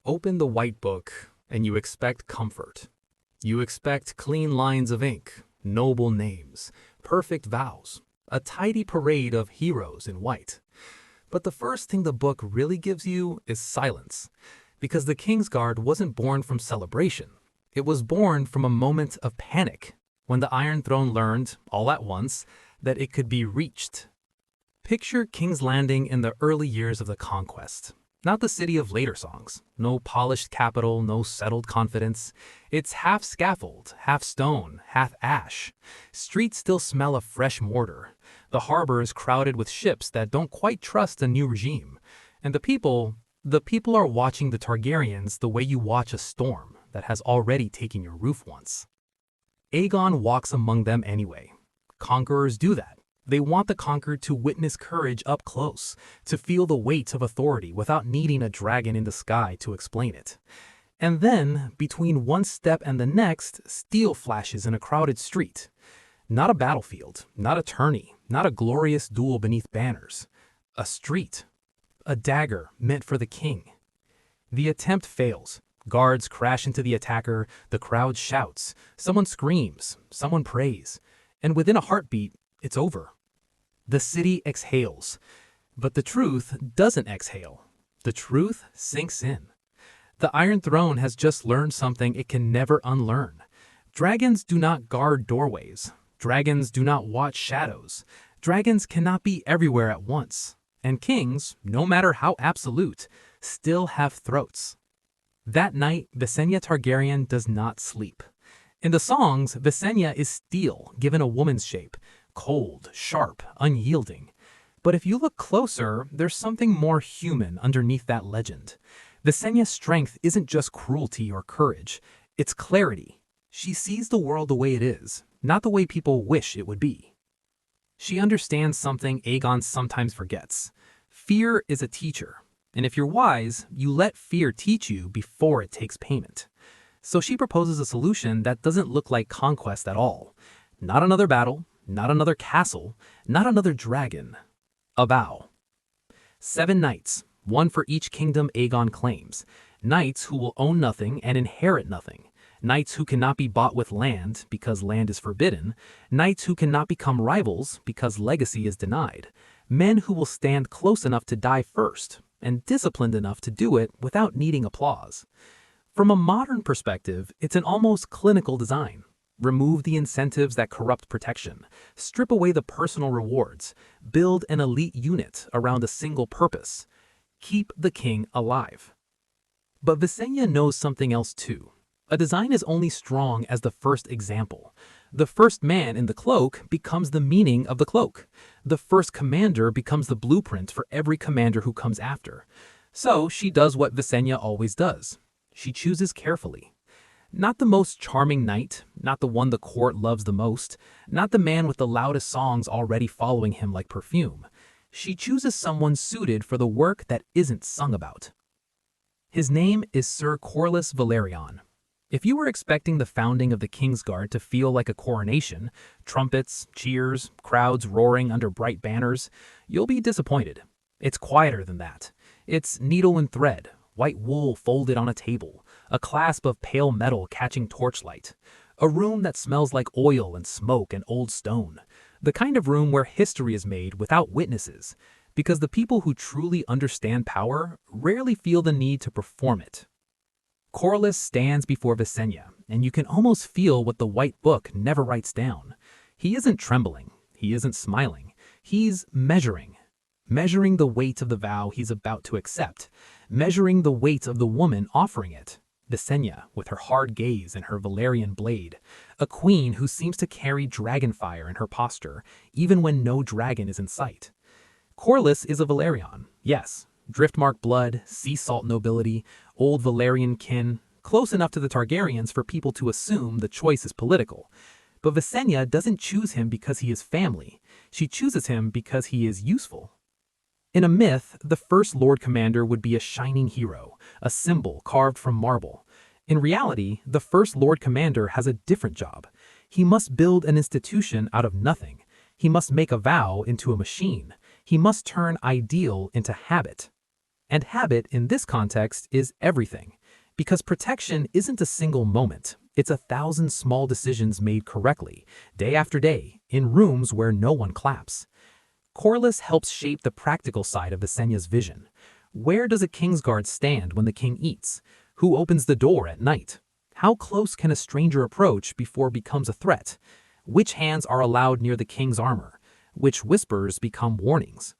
Open the White Book, and you expect comfort. You expect clean lines of ink, noble names, perfect vows, a tidy parade of heroes in white. But the first thing the book really gives you is silence, because the Kingsguard wasn't born from celebration. It was born from a moment of panic, when the Iron Throne learned, all at once, that it could be reached. Picture King's Landing in the early years of the conquest. Not the city of later songs. No polished capital, no settled confidence. It's half scaffold, half stone, half ash. Streets still smell of fresh mortar. The harbor is crowded with ships that don't quite trust a new regime. And the people are watching the Targaryens the way you watch a storm that has already taken your roof once. Aegon walks among them anyway. Conquerors do that. They want the conquered to witness courage up close, to feel the weight of authority without needing a dragon in the sky to explain it. And then, between one step and the next, steel flashes in a crowded street. Not a battlefield, not a tourney, not a glorious duel beneath banners. A street. A dagger meant for the king. The attempt fails. Guards crash into the attacker, the crowd shouts, someone screams, someone prays, and within a heartbeat, it's over. The city exhales, but the truth doesn't exhale. The truth sinks in. The Iron Throne has just learned something it can never unlearn. Dragons do not guard doorways. Dragons do not watch shadows. Dragons cannot be everywhere at once. And kings, no matter how absolute, still have throats. That night, Visenya Targaryen does not sleep. In the songs, Visenya is steel given a woman's shape. Cold, sharp, unyielding. But if you look closer, there's something more human underneath that legend. Visenya's strength isn't just cruelty or courage, it's clarity. She sees the world the way it is, not the way people wish it would be. She understands something Aegon sometimes forgets. Fear is a teacher, and if you're wise, you let fear teach you before it takes payment. So she proposes a solution that doesn't look like conquest at all. Not another battle, not another castle, not another dragon. A vow. 7 knights, one for each kingdom Aegon claims. Knights who will own nothing and inherit nothing. Knights who cannot be bought with land because land is forbidden. Knights who cannot become rivals because legacy is denied. Men who will stand close enough to die first, and disciplined enough to do it without needing applause. From a modern perspective, it's an almost clinical design. Remove the incentives that corrupt protection, strip away the personal rewards, build an elite unit around a single purpose. Keep the king alive. But Visenya knows something else too. A design is only strong as the first example. The first man in the cloak becomes the meaning of the cloak. The first commander becomes the blueprint for every commander who comes after. So she does what Visenya always does. She chooses carefully. Not the most charming knight, not the one the court loves the most, not the man with the loudest songs already following him like perfume. She chooses someone suited for the work that isn't sung about. His name is Sir Corlys Velaryon. If you were expecting the founding of the Kingsguard to feel like a coronation, trumpets, cheers, crowds roaring under bright banners, you'll be disappointed. It's quieter than that. It's needle and thread, white wool folded on a table, a clasp of pale metal catching torchlight, a room that smells like oil and smoke and old stone, the kind of room where history is made without witnesses, because the people who truly understand power rarely feel the need to perform it. Corlys stands before Visenya, and you can almost feel what the White Book never writes down. He isn't trembling, he isn't smiling, he's measuring the weight of the vow he's about to accept, measuring the weight of the woman offering it. Visenya, with her hard gaze and her Valyrian blade, a queen who seems to carry dragonfire in her posture, even when no dragon is in sight. Corlys is a Velaryon, yes, driftmark blood, sea salt nobility, old Valyrian kin, close enough to the Targaryens for people to assume the choice is political. But Visenya doesn't choose him because he is family, she chooses him because he is useful. In a myth, the first Lord Commander would be a shining hero, a symbol carved from marble. In reality, the first Lord Commander has a different job. He must build an institution out of nothing. He must make a vow into a machine. He must turn ideal into habit. And habit in this context is everything, because protection isn't a single moment. It's 1,000 small decisions made correctly, day after day, in rooms where no one claps. Corlys helps shape the practical side of Visenya's vision. Where does a Kingsguard stand when the king eats? Who opens the door at night? How close can a stranger approach before it becomes a threat? Which hands are allowed near the king's armor? Which whispers become warnings?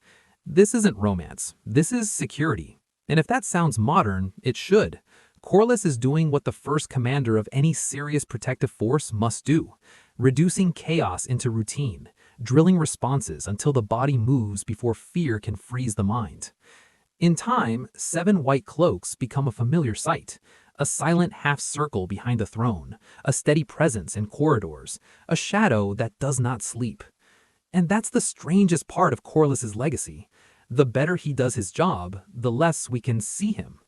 This isn't romance. This is security. And if that sounds modern, it should. Corlys is doing what the first commander of any serious protective force must do, reducing chaos into routine, drilling responses until the body moves before fear can freeze the mind. In time, 7 White Cloaks become a familiar sight, a silent half-circle behind the throne, a steady presence in corridors, a shadow that does not sleep. And that's the strangest part of Corlys's legacy. The better he does his job, the less we can see him.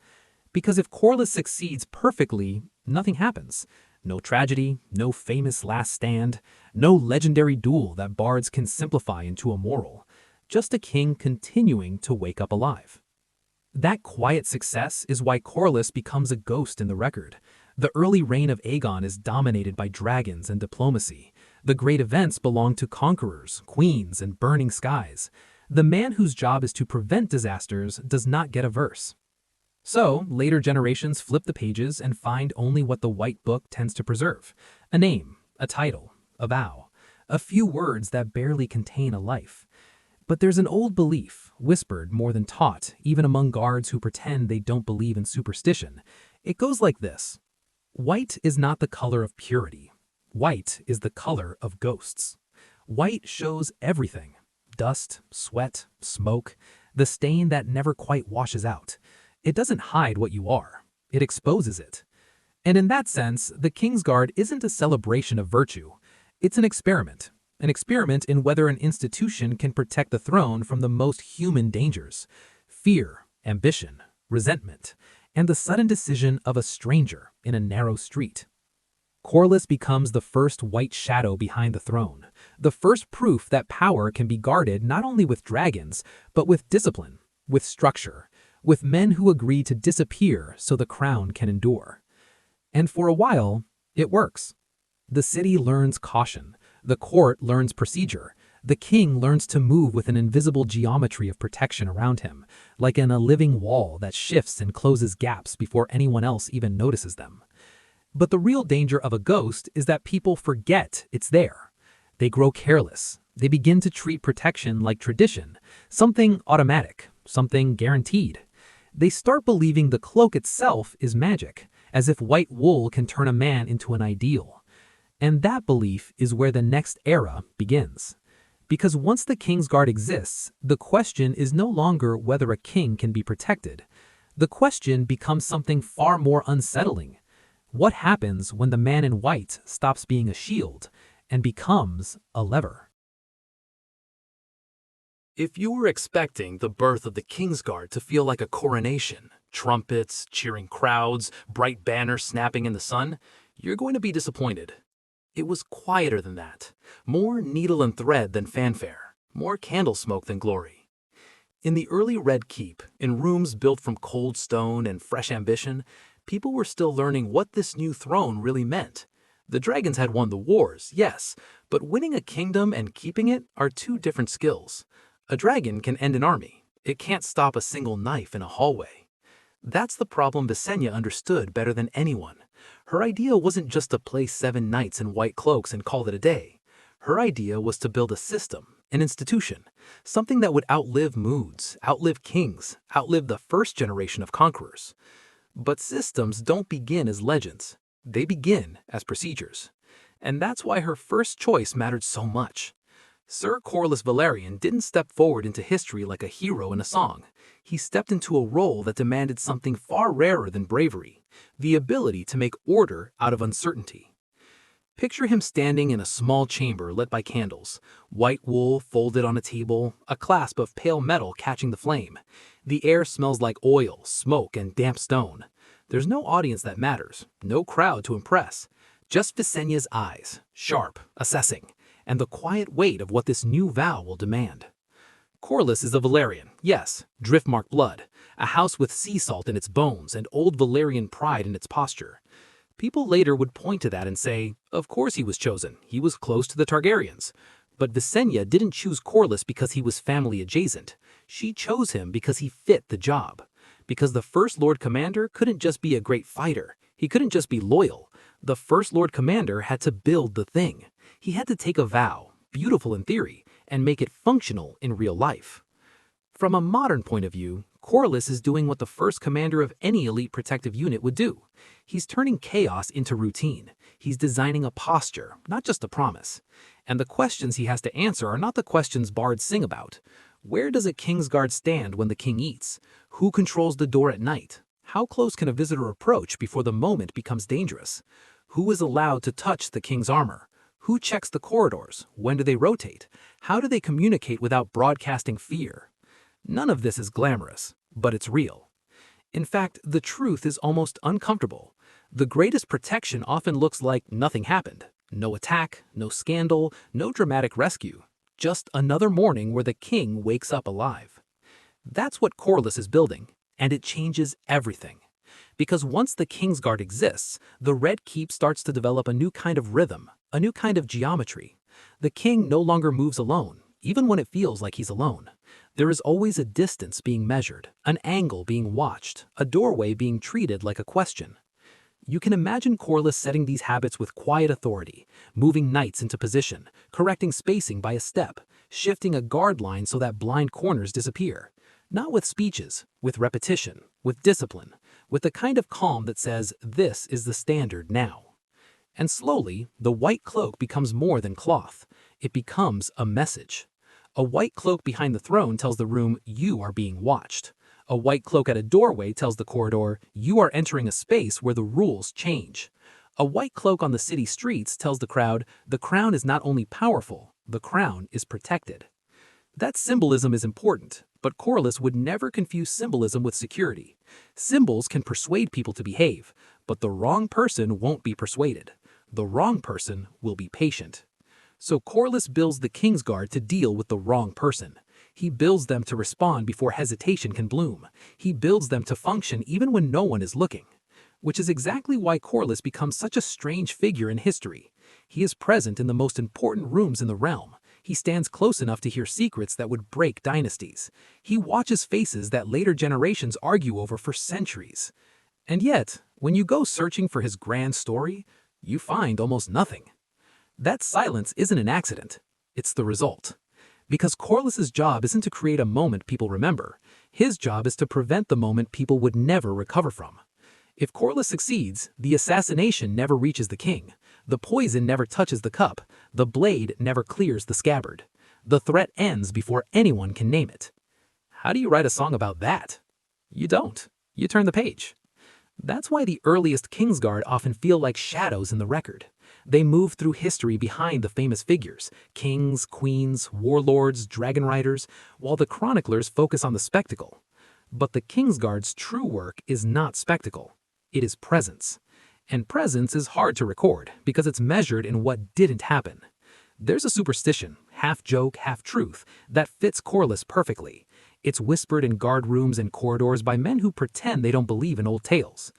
Because if Corlys succeeds perfectly, nothing happens. No tragedy, no famous last stand, no legendary duel that bards can simplify into a moral. Just a king continuing to wake up alive. That quiet success is why Corlys becomes a ghost in the record. The early reign of Aegon is dominated by dragons and diplomacy. The great events belong to conquerors, queens, and burning skies. The man whose job is to prevent disasters does not get a verse. So, later generations flip the pages and find only what the White Book tends to preserve. A name, a title, a vow, a few words that barely contain a life. But there's an old belief, whispered more than taught, even among guards who pretend they don't believe in superstition. It goes like this. White is not the color of purity. White is the color of ghosts. White shows everything. Dust, sweat, smoke, the stain that never quite washes out. It doesn't hide what you are. It exposes it. And in that sense, the Kingsguard isn't a celebration of virtue. It's an experiment. An experiment in whether an institution can protect the throne from the most human dangers. Fear, ambition, resentment, and the sudden decision of a stranger in a narrow street. Corlys becomes the first white shadow behind the throne, the first proof that power can be guarded not only with dragons, but with discipline, with structure, with men who agree to disappear so the crown can endure. And for a while, it works. The city learns caution, the court learns procedure, the king learns to move with an invisible geometry of protection around him, like in a living wall that shifts and closes gaps before anyone else even notices them. But the real danger of a ghost is that people forget it's there. They grow careless. They begin to treat protection like tradition, something automatic, something guaranteed. They start believing the cloak itself is magic, as if white wool can turn a man into an ideal. And that belief is where the next era begins. Because once the Kingsguard exists, the question is no longer whether a king can be protected. The question becomes something far more unsettling. What happens when the man in white stops being a shield and becomes a lever? If you were expecting the birth of the Kingsguard to feel like a coronation, trumpets, cheering crowds, bright banners snapping in the sun, you're going to be disappointed. It was quieter than that, more needle and thread than fanfare, more candle smoke than glory. In the early Red Keep, in rooms built from cold stone and fresh ambition, people were still learning what this new throne really meant. The dragons had won the wars, yes, but winning a kingdom and keeping it are two different skills. A dragon can end an army. It can't stop a single knife in a hallway. That's the problem Visenya understood better than anyone. Her idea wasn't just to place 7 knights in white cloaks and call it a day. Her idea was to build a system, an institution, something that would outlive moods, outlive kings, outlive the first generation of conquerors. But systems don't begin as legends. They begin as procedures. And that's why her first choice mattered so much. Sir Corlys Velaryon didn't step forward into history like a hero in a song. He stepped into a role that demanded something far rarer than bravery, the ability to make order out of uncertainty. Picture him standing in a small chamber lit by candles, white wool folded on a table, a clasp of pale metal catching the flame. The air smells like oil, smoke, and damp stone. There's no audience that matters, no crowd to impress. Just Visenya's eyes, sharp, assessing, and the quiet weight of what this new vow will demand. Corlys is a Valyrian, yes, driftmark blood, a house with sea salt in its bones and old Valyrian pride in its posture. People later would point to that and say, of course he was chosen, he was close to the Targaryens. But Visenya didn't choose Corlys because he was family adjacent. She chose him because he fit the job. Because the First Lord Commander couldn't just be a great fighter. He couldn't just be loyal. The First Lord Commander had to build the thing. He had to take a vow, beautiful in theory, and make it functional in real life. From a modern point of view, Corlys is doing what the first commander of any elite protective unit would do. He's turning chaos into routine. He's designing a posture, not just a promise. And the questions he has to answer are not the questions bards sing about. Where does a Kingsguard stand when the king eats? Who controls the door at night? How close can a visitor approach before the moment becomes dangerous? Who is allowed to touch the king's armor? Who checks the corridors? When do they rotate? How do they communicate without broadcasting fear? None of this is glamorous, but it's real. In fact, the truth is almost uncomfortable. The greatest protection often looks like nothing happened. No attack, no scandal, no dramatic rescue. Just another morning where the king wakes up alive. That's what Corlys is building, and it changes everything. Because once the Kingsguard exists, the Red Keep starts to develop a new kind of rhythm, a new kind of geometry. The king no longer moves alone, even when it feels like he's alone. There is always a distance being measured, an angle being watched, a doorway being treated like a question. You can imagine Corlys setting these habits with quiet authority, moving knights into position, correcting spacing by a step, shifting a guard line so that blind corners disappear. Not with speeches, with repetition, with discipline, with the kind of calm that says, this is the standard now. And slowly, the white cloak becomes more than cloth. It becomes a message. A white cloak behind the throne tells the room, you are being watched. A white cloak at a doorway tells the corridor, you are entering a space where the rules change. A white cloak on the city streets tells the crowd, the crown is not only powerful, the crown is protected. That symbolism is important, but Corlys would never confuse symbolism with security. Symbols can persuade people to behave, but the wrong person won't be persuaded. The wrong person will be patient. So Corlys builds the Kingsguard to deal with the wrong person. He builds them to respond before hesitation can bloom. He builds them to function even when no one is looking. Which is exactly why Corlys becomes such a strange figure in history. He is present in the most important rooms in the realm. He stands close enough to hear secrets that would break dynasties. He watches faces that later generations argue over for centuries. And yet, when you go searching for his grand story, you find almost nothing. That silence isn't an accident. It's the result. Because Corlys's job isn't to create a moment people remember. His job is to prevent the moment people would never recover from. If Corlys succeeds, the assassination never reaches the king. The poison never touches the cup. The blade never clears the scabbard. The threat ends before anyone can name it. How do you write a song about that? You don't. You turn the page. That's why the earliest Kingsguard often feel like shadows in the record. They move through history behind the famous figures, kings, queens, warlords, dragon riders, while the chroniclers focus on the spectacle. But the Kingsguard's true work is not spectacle. It is presence. And presence is hard to record because it's measured in what didn't happen. There's a superstition, half joke, half truth, that fits Corlys perfectly. It's whispered in guard rooms and corridors by men who pretend they don't believe in old tales.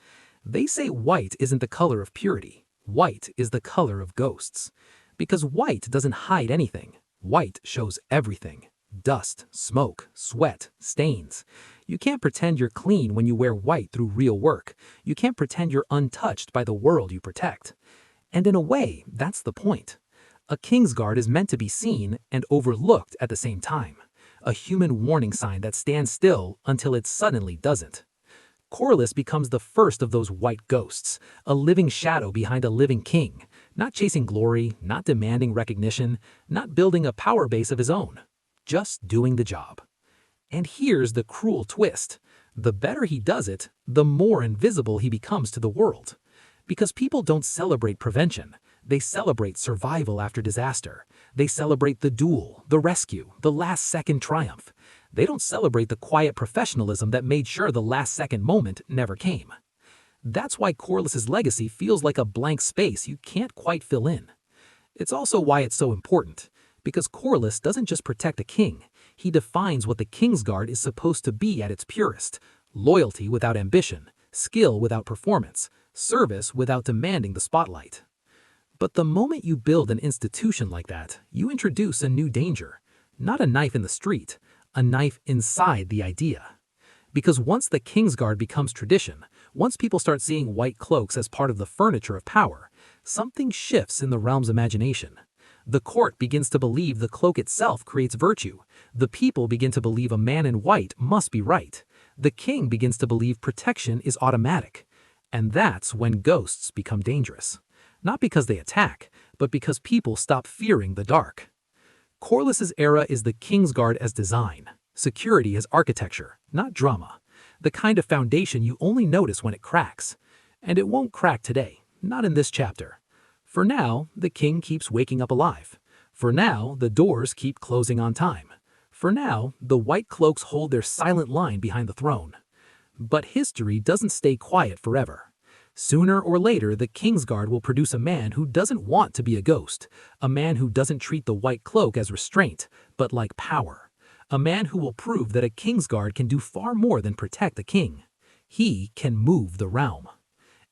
They say white isn't the color of purity. White is the color of ghosts. Because white doesn't hide anything. White shows everything. Dust, smoke, sweat, stains. You can't pretend you're clean when you wear white through real work. You can't pretend you're untouched by the world you protect. And in a way, that's the point. A Kingsguard is meant to be seen and overlooked at the same time. A human warning sign that stands still until it suddenly doesn't. Corlys becomes the first of those white ghosts, a living shadow behind a living king, not chasing glory, not demanding recognition, not building a power base of his own, just doing the job. And here's the cruel twist. The better he does it, the more invisible he becomes to the world. Because people don't celebrate prevention. They celebrate survival after disaster. They celebrate the duel, the rescue, the last-second triumph. They don't celebrate the quiet professionalism that made sure the last-second moment never came. That's why Corlys's legacy feels like a blank space you can't quite fill in. It's also why it's so important. Because Corlys doesn't just protect a king. He defines what the Kingsguard is supposed to be at its purest: loyalty without ambition, skill without performance, service without demanding the spotlight. But the moment you build an institution like that, you introduce a new danger. Not a knife in the street, a knife inside the idea. Because once the Kingsguard becomes tradition, once people start seeing white cloaks as part of the furniture of power, something shifts in the realm's imagination. The court begins to believe the cloak itself creates virtue. The people begin to believe a man in white must be right. The king begins to believe protection is automatic. And that's when ghosts become dangerous. Not because they attack, but because people stop fearing the dark. Corliss's era is the Kingsguard as design, security as architecture, not drama. The kind of foundation you only notice when it cracks. And it won't crack today, not in this chapter. For now, the king keeps waking up alive. For now, the doors keep closing on time. For now, the white cloaks hold their silent line behind the throne. But history doesn't stay quiet forever. Sooner or later, the Kingsguard will produce a man who doesn't want to be a ghost, a man who doesn't treat the white cloak as restraint, but like power, a man who will prove that a Kingsguard can do far more than protect the king. He can move the realm.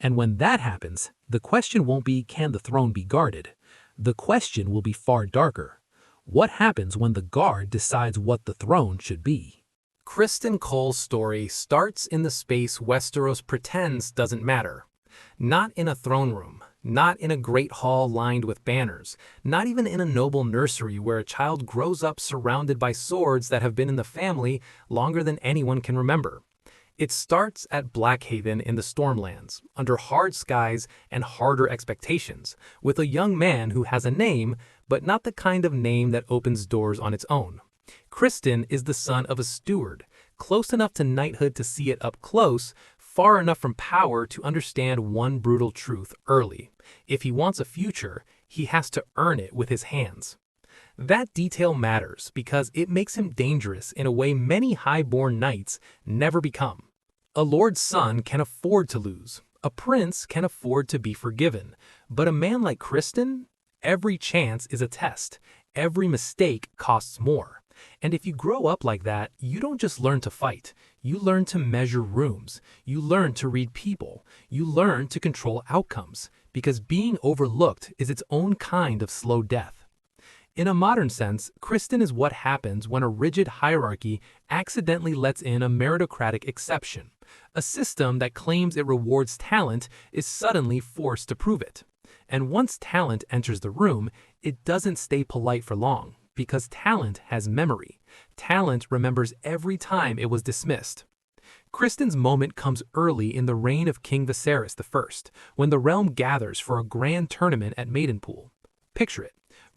And when that happens, the question won't be, can the throne be guarded? The question will be far darker. What happens when the guard decides what the throne should be? Criston Cole's story starts in the space Westeros pretends doesn't matter. Not in a throne room, not in a great hall lined with banners, not even in a noble nursery where a child grows up surrounded by swords that have been in the family longer than anyone can remember. It starts at Blackhaven in the Stormlands, under hard skies and harder expectations, with a young man who has a name, but not the kind of name that opens doors on its own. Criston is the son of a steward, close enough to knighthood to see it up close, far enough from power to understand one brutal truth early. If he wants a future, he has to earn it with his hands. That detail matters because it makes him dangerous in a way many high-born knights never become. A lord's son can afford to lose. A prince can afford to be forgiven. But a man like Criston, every chance is a test. Every mistake costs more. And if you grow up like that, you don't just learn to fight. You learn to measure rooms. You learn to read people. You learn to control outcomes. Because being overlooked is its own kind of slow death. In a modern sense, Criston is what happens when a rigid hierarchy accidentally lets in a meritocratic exception. A system that claims it rewards talent is suddenly forced to prove it. And once talent enters the room, it doesn't stay polite for long, because talent has memory. Talent remembers every time it was dismissed. Criston's moment comes early in the reign of King Viserys I, when the realm gathers for a grand tournament at Maidenpool. Picture it.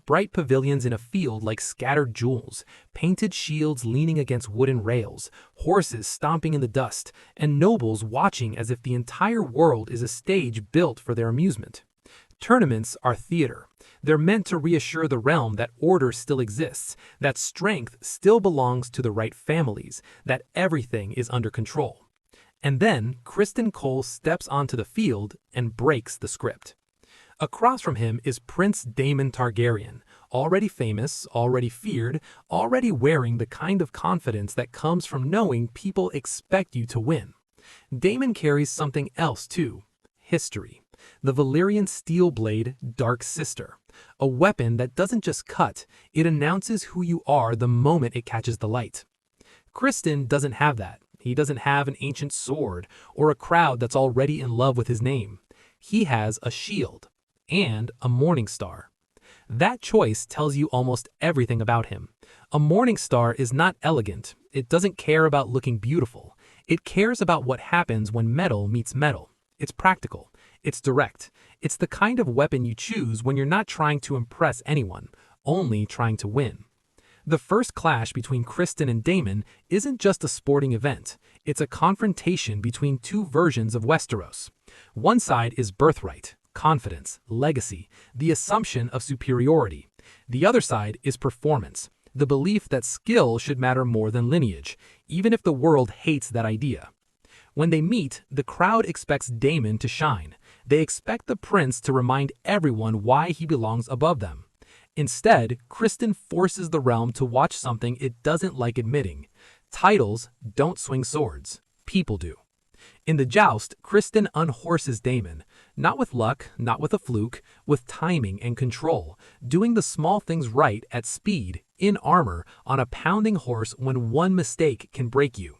Bright pavilions in a field like scattered jewels, painted shields leaning against wooden rails, horses stomping in the dust, and nobles watching as if the entire world is a stage built for their amusement. Tournaments are theater. They're meant to reassure the realm that order still exists, that strength still belongs to the right families, that everything is under control. And then Criston Cole steps onto the field and breaks the script. Across from him is Prince Daemon Targaryen, already famous, already feared, already wearing the kind of confidence that comes from knowing people expect you to win. Daemon carries something else too: history. The Valyrian steel blade, Dark Sister. A weapon that doesn't just cut, it announces who you are the moment it catches the light. Criston doesn't have that. He doesn't have an ancient sword or a crowd that's already in love with his name. He has a shield and a morning star. That choice tells you almost everything about him. A morning star is not elegant. It doesn't care about looking beautiful. It cares about what happens when metal meets metal. It's practical. It's direct. It's the kind of weapon you choose when you're not trying to impress anyone, only trying to win. The first clash between Criston and Daemon isn't just a sporting event. It's a confrontation between two versions of Westeros. One side is birthright, confidence, legacy, the assumption of superiority. The other side is performance, the belief that skill should matter more than lineage, even if the world hates that idea. When they meet, the crowd expects Daemon to shine. They expect the prince to remind everyone why he belongs above them. Instead, Kristen forces the realm to watch something it doesn't like admitting. Titles don't swing swords. People do. In the joust, Kristen unhorses Daemon, not with luck, not with a fluke, with timing and control, doing the small things right at speed, in armor, on a pounding horse when one mistake can break you.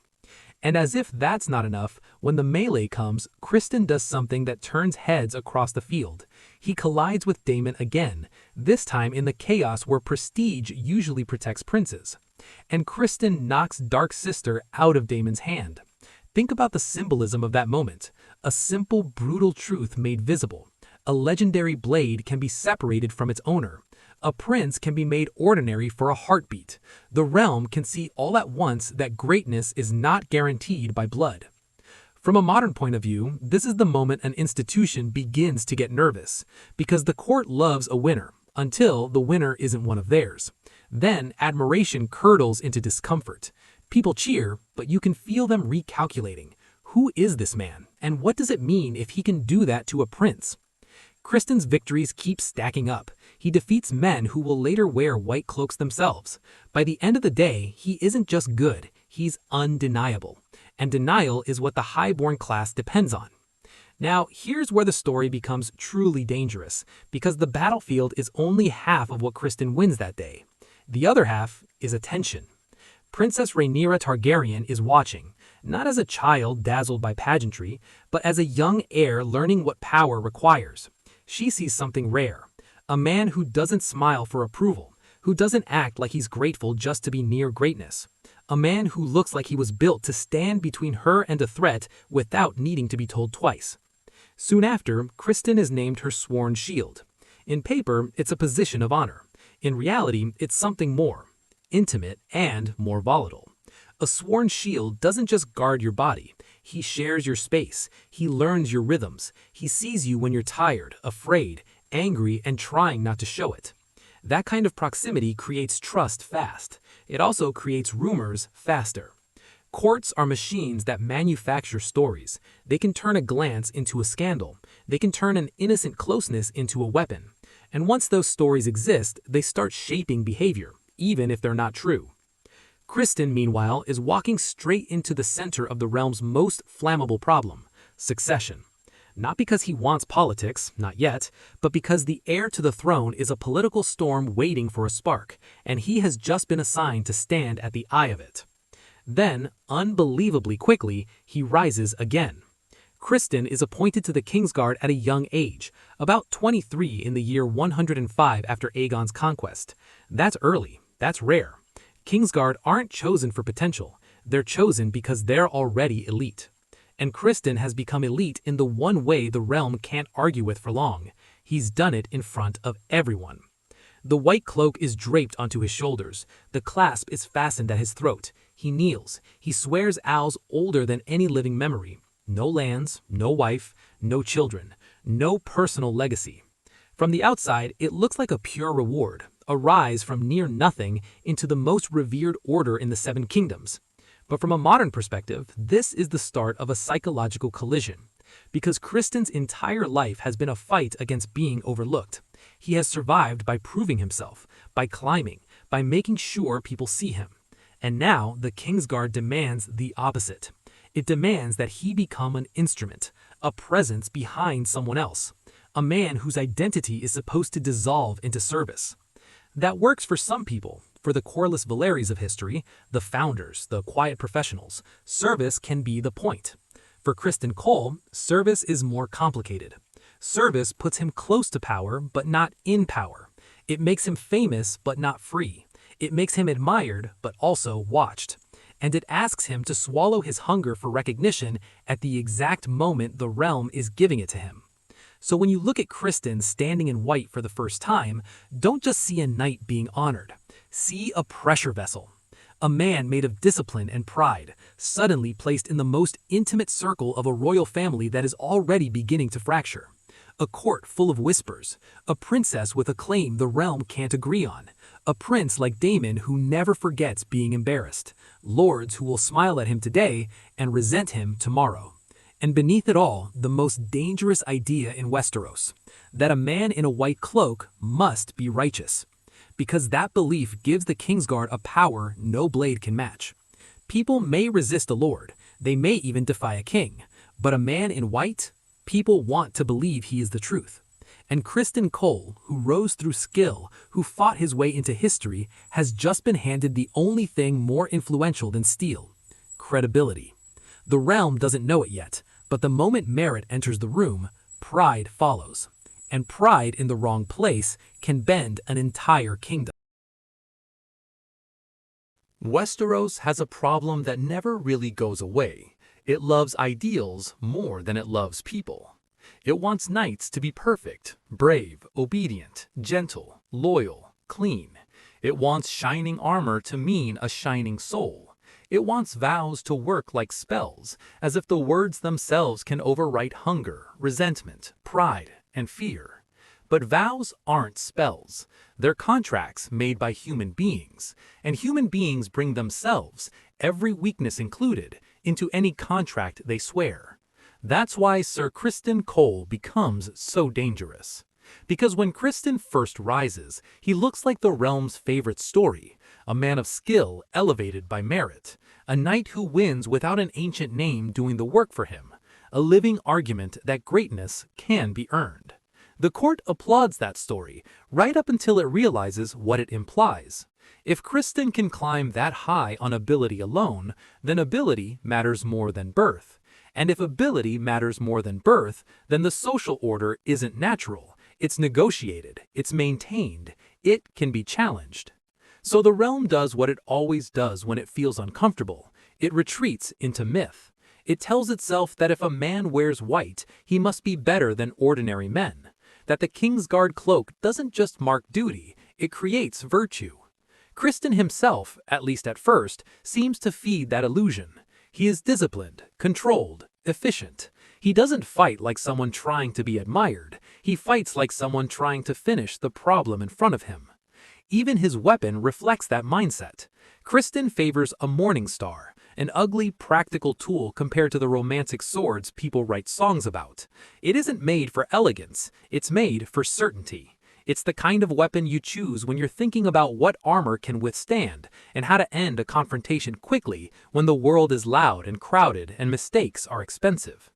And as if that's not enough, when the melee comes, Kristen does something that turns heads across the field. He collides with Daemon again, this time in the chaos where prestige usually protects princes. And Kristen knocks Dark Sister out of Daemon's hand. Think about the symbolism of that moment. A simple, brutal truth made visible. A legendary blade can be separated from its owner. A prince can be made ordinary for a heartbeat. The realm can see all at once that greatness is not guaranteed by blood. From a modern point of view, this is the moment an institution begins to get nervous, because the court loves a winner, until the winner isn't one of theirs. Then admiration curdles into discomfort. People cheer, but you can feel them recalculating. Who is this man, and what does it mean if he can do that to a prince? Kristen's victories keep stacking up. He defeats men who will later wear white cloaks themselves. By the end of the day, he isn't just good, he's undeniable. And denial is what the highborn class depends on. Now, here's where the story becomes truly dangerous, because the battlefield is only half of what Kristen wins that day. The other half is attention. Princess Rhaenyra Targaryen is watching, not as a child dazzled by pageantry, but as a young heir learning what power requires. She sees something rare, a man who doesn't smile for approval, who doesn't act like he's grateful just to be near greatness, a man who looks like he was built to stand between her and a threat without needing to be told twice. Soon after, Kristen is named her sworn shield. In paper, it's a position of honor. In reality, it's something more. Intimate and more volatile. A sworn shield doesn't just guard your body. He shares your space. He learns your rhythms. He sees you when you're tired, afraid, angry, and trying not to show it. That kind of proximity creates trust fast. It also creates rumors faster. Courts are machines that manufacture stories. They can turn a glance into a scandal. They can turn an innocent closeness into a weapon. And once those stories exist, they start shaping behavior, even if they're not true. Kristen, meanwhile, is walking straight into the center of the realm's most flammable problem, succession. Not because he wants politics, not yet, but because the heir to the throne is a political storm waiting for a spark, and he has just been assigned to stand at the eye of it. Then, unbelievably quickly, he rises again. Kristen is appointed to the Kingsguard at a young age, about 23 in the year 105 after Aegon's conquest. That's early, that's rare. Kingsguard aren't chosen for potential, they're chosen because they're already elite. And Kristen has become elite in the one way the realm can't argue with for long. He's done it in front of everyone. The white cloak is draped onto his shoulders. The clasp is fastened at his throat. He kneels. He swears vows older than any living memory. No lands, no wife, no children, no personal legacy. From the outside, it looks like a pure reward, a rise from near nothing into the most revered order in the Seven Kingdoms. But from a modern perspective, this is the start of a psychological collision. Because Kristen's entire life has been a fight against being overlooked. He has survived by proving himself, by climbing, by making sure people see him. And now the Kingsguard demands the opposite. It demands that he become an instrument, a presence behind someone else, a man whose identity is supposed to dissolve into service. That works for some people. For the Corlys Valeries of history, the founders, the quiet professionals, service can be the point. For Criston Cole, service is more complicated. Service puts him close to power, but not in power. It makes him famous, but not free. It makes him admired, but also watched. And it asks him to swallow his hunger for recognition at the exact moment the realm is giving it to him. So when you look at Kristen standing in white for the first time, don't just see a knight being honored. See a pressure vessel. A man made of discipline and pride, suddenly placed in the most intimate circle of a royal family that is already beginning to fracture. A court full of whispers. A princess with a claim the realm can't agree on. A prince like Daemon who never forgets being embarrassed. Lords who will smile at him today and resent him tomorrow. And beneath it all, the most dangerous idea in Westeros, that a man in a white cloak must be righteous. because that belief gives the Kingsguard a power no blade can match. People may resist a lord, they may even defy a king, but a man in white, people want to believe he is the truth. And Criston Cole, who rose through skill, who fought his way into history, has just been handed the only thing more influential than steel: credibility. The realm doesn't know it yet, but the moment merit enters the room, pride follows. And pride in the wrong place can bend an entire kingdom. Westeros has a problem that never really goes away. It loves ideals more than it loves people. It wants knights to be perfect, brave, obedient, gentle, loyal, clean. It wants shining armor to mean a shining soul. It wants vows to work like spells, as if the words themselves can overwrite hunger, resentment, pride, and fear. But vows aren't spells. They're contracts made by human beings, and human beings bring themselves, every weakness included, into any contract they swear. That's why Sir Criston Cole becomes so dangerous. Because when Criston first rises, he looks like the realm's favorite story, a man of skill elevated by merit, a knight who wins without an ancient name doing the work for him, a living argument that greatness can be earned. The court applauds that story, right up until it realizes what it implies. If Criston can climb that high on ability alone, then ability matters more than birth. And if ability matters more than birth, then the social order isn't natural. It's negotiated, it's maintained, it can be challenged. So the realm does what it always does when it feels uncomfortable. It retreats into myth. It tells itself that if a man wears white, he must be better than ordinary men. That the Kingsguard cloak doesn't just mark duty, it creates virtue. Criston himself, at least at first, seems to feed that illusion. He is disciplined, controlled, efficient. He doesn't fight like someone trying to be admired. He fights like someone trying to finish the problem in front of him. Even his weapon reflects that mindset. Criston favors a morning star, an ugly, practical tool compared to the romantic swords people write songs about. It isn't made for elegance, it's made for certainty. It's the kind of weapon you choose when you're thinking about what armor can withstand and how to end a confrontation quickly when the world is loud and crowded and mistakes are expensive.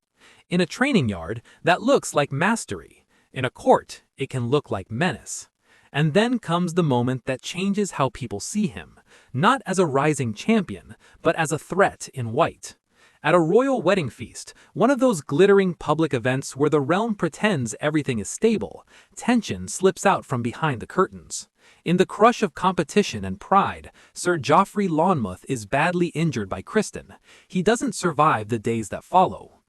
In a training yard, that looks like mastery. In a court, it can look like menace. And then comes the moment that changes how people see him, not as a rising champion, but as a threat in white. At a royal wedding feast, one of those glittering public events where the realm pretends everything is stable, tension slips out from behind the curtains. In the crush of competition and pride, Sir Joffrey Lonmouth is badly injured by Criston. He doesn't survive the days that follow.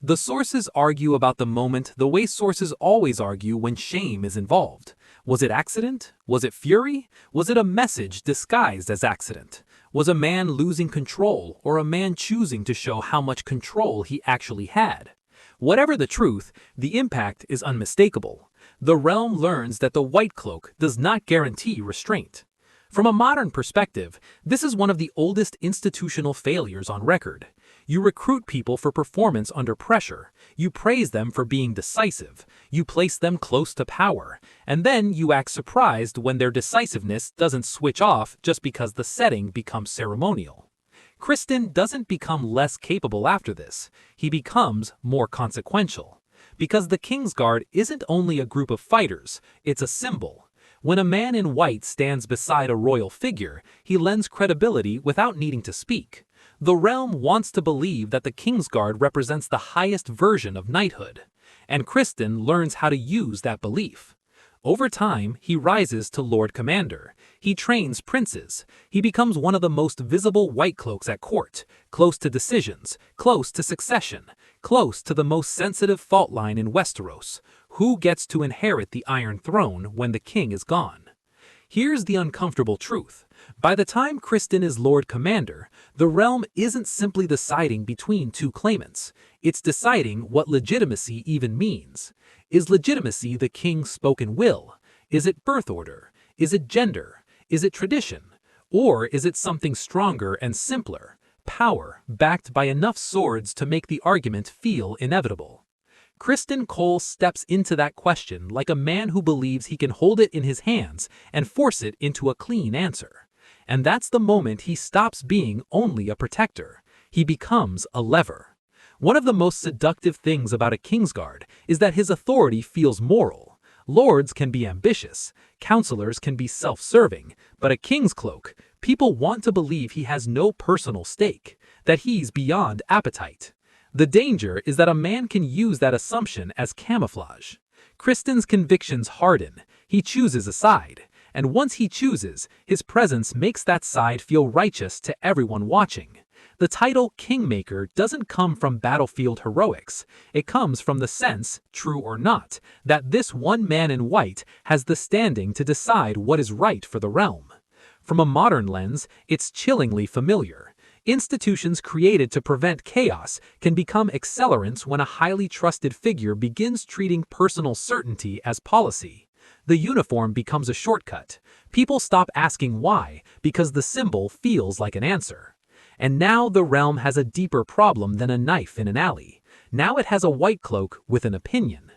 The sources argue about the moment the way sources always argue when shame is involved. Was it accident? Was it fury? Was it a message disguised as accident? Was a man losing control or a man choosing to show how much control he actually had? Whatever the truth, the impact is unmistakable. The realm learns that the White Cloak does not guarantee restraint. From a modern perspective, this is one of the oldest institutional failures on record. You recruit people for performance under pressure, you praise them for being decisive, you place them close to power, and then you act surprised when their decisiveness doesn't switch off just because the setting becomes ceremonial. Criston doesn't become less capable after this, he becomes more consequential. Because the Kingsguard isn't only a group of fighters, it's a symbol. When a man in white stands beside a royal figure, he lends credibility without needing to speak. The realm wants to believe that the Kingsguard represents the highest version of knighthood, and Criston learns how to use that belief. Over time, he rises to Lord Commander. He trains princes. He becomes one of the most visible White Cloaks at court, close to decisions, close to succession, close to the most sensitive fault line in Westeros. Who gets to inherit the Iron Throne when the king is gone? Here's the uncomfortable truth. By the time Criston is Lord Commander, the realm isn't simply deciding between two claimants. It's deciding what legitimacy even means. Is legitimacy the king's spoken will? Is it birth order? Is it gender? Is it tradition? Or is it something stronger and simpler? Power, backed by enough swords to make the argument feel inevitable. Kristen Cole steps into that question like a man who believes he can hold it in his hands and force it into a clean answer. And that's the moment he stops being only a protector. He becomes a lever. One of the most seductive things about a Kingsguard is that his authority feels moral. Lords can be ambitious, counselors can be self-serving, but a king's cloak, people want to believe he has no personal stake, that he's beyond appetite. The danger is that a man can use that assumption as camouflage. Kristen's convictions harden, he chooses a side, and once he chooses, his presence makes that side feel righteous to everyone watching. The title Kingmaker doesn't come from battlefield heroics. It comes from the sense, true or not, that this one man in white has the standing to decide what is right for the realm. From a modern lens, it's chillingly familiar. Institutions created to prevent chaos can become accelerants when a highly trusted figure begins treating personal certainty as policy. The uniform becomes a shortcut. People stop asking why because the symbol feels like an answer. And now the realm has a deeper problem than a knife in an alley. Now it has a white cloak with an opinion.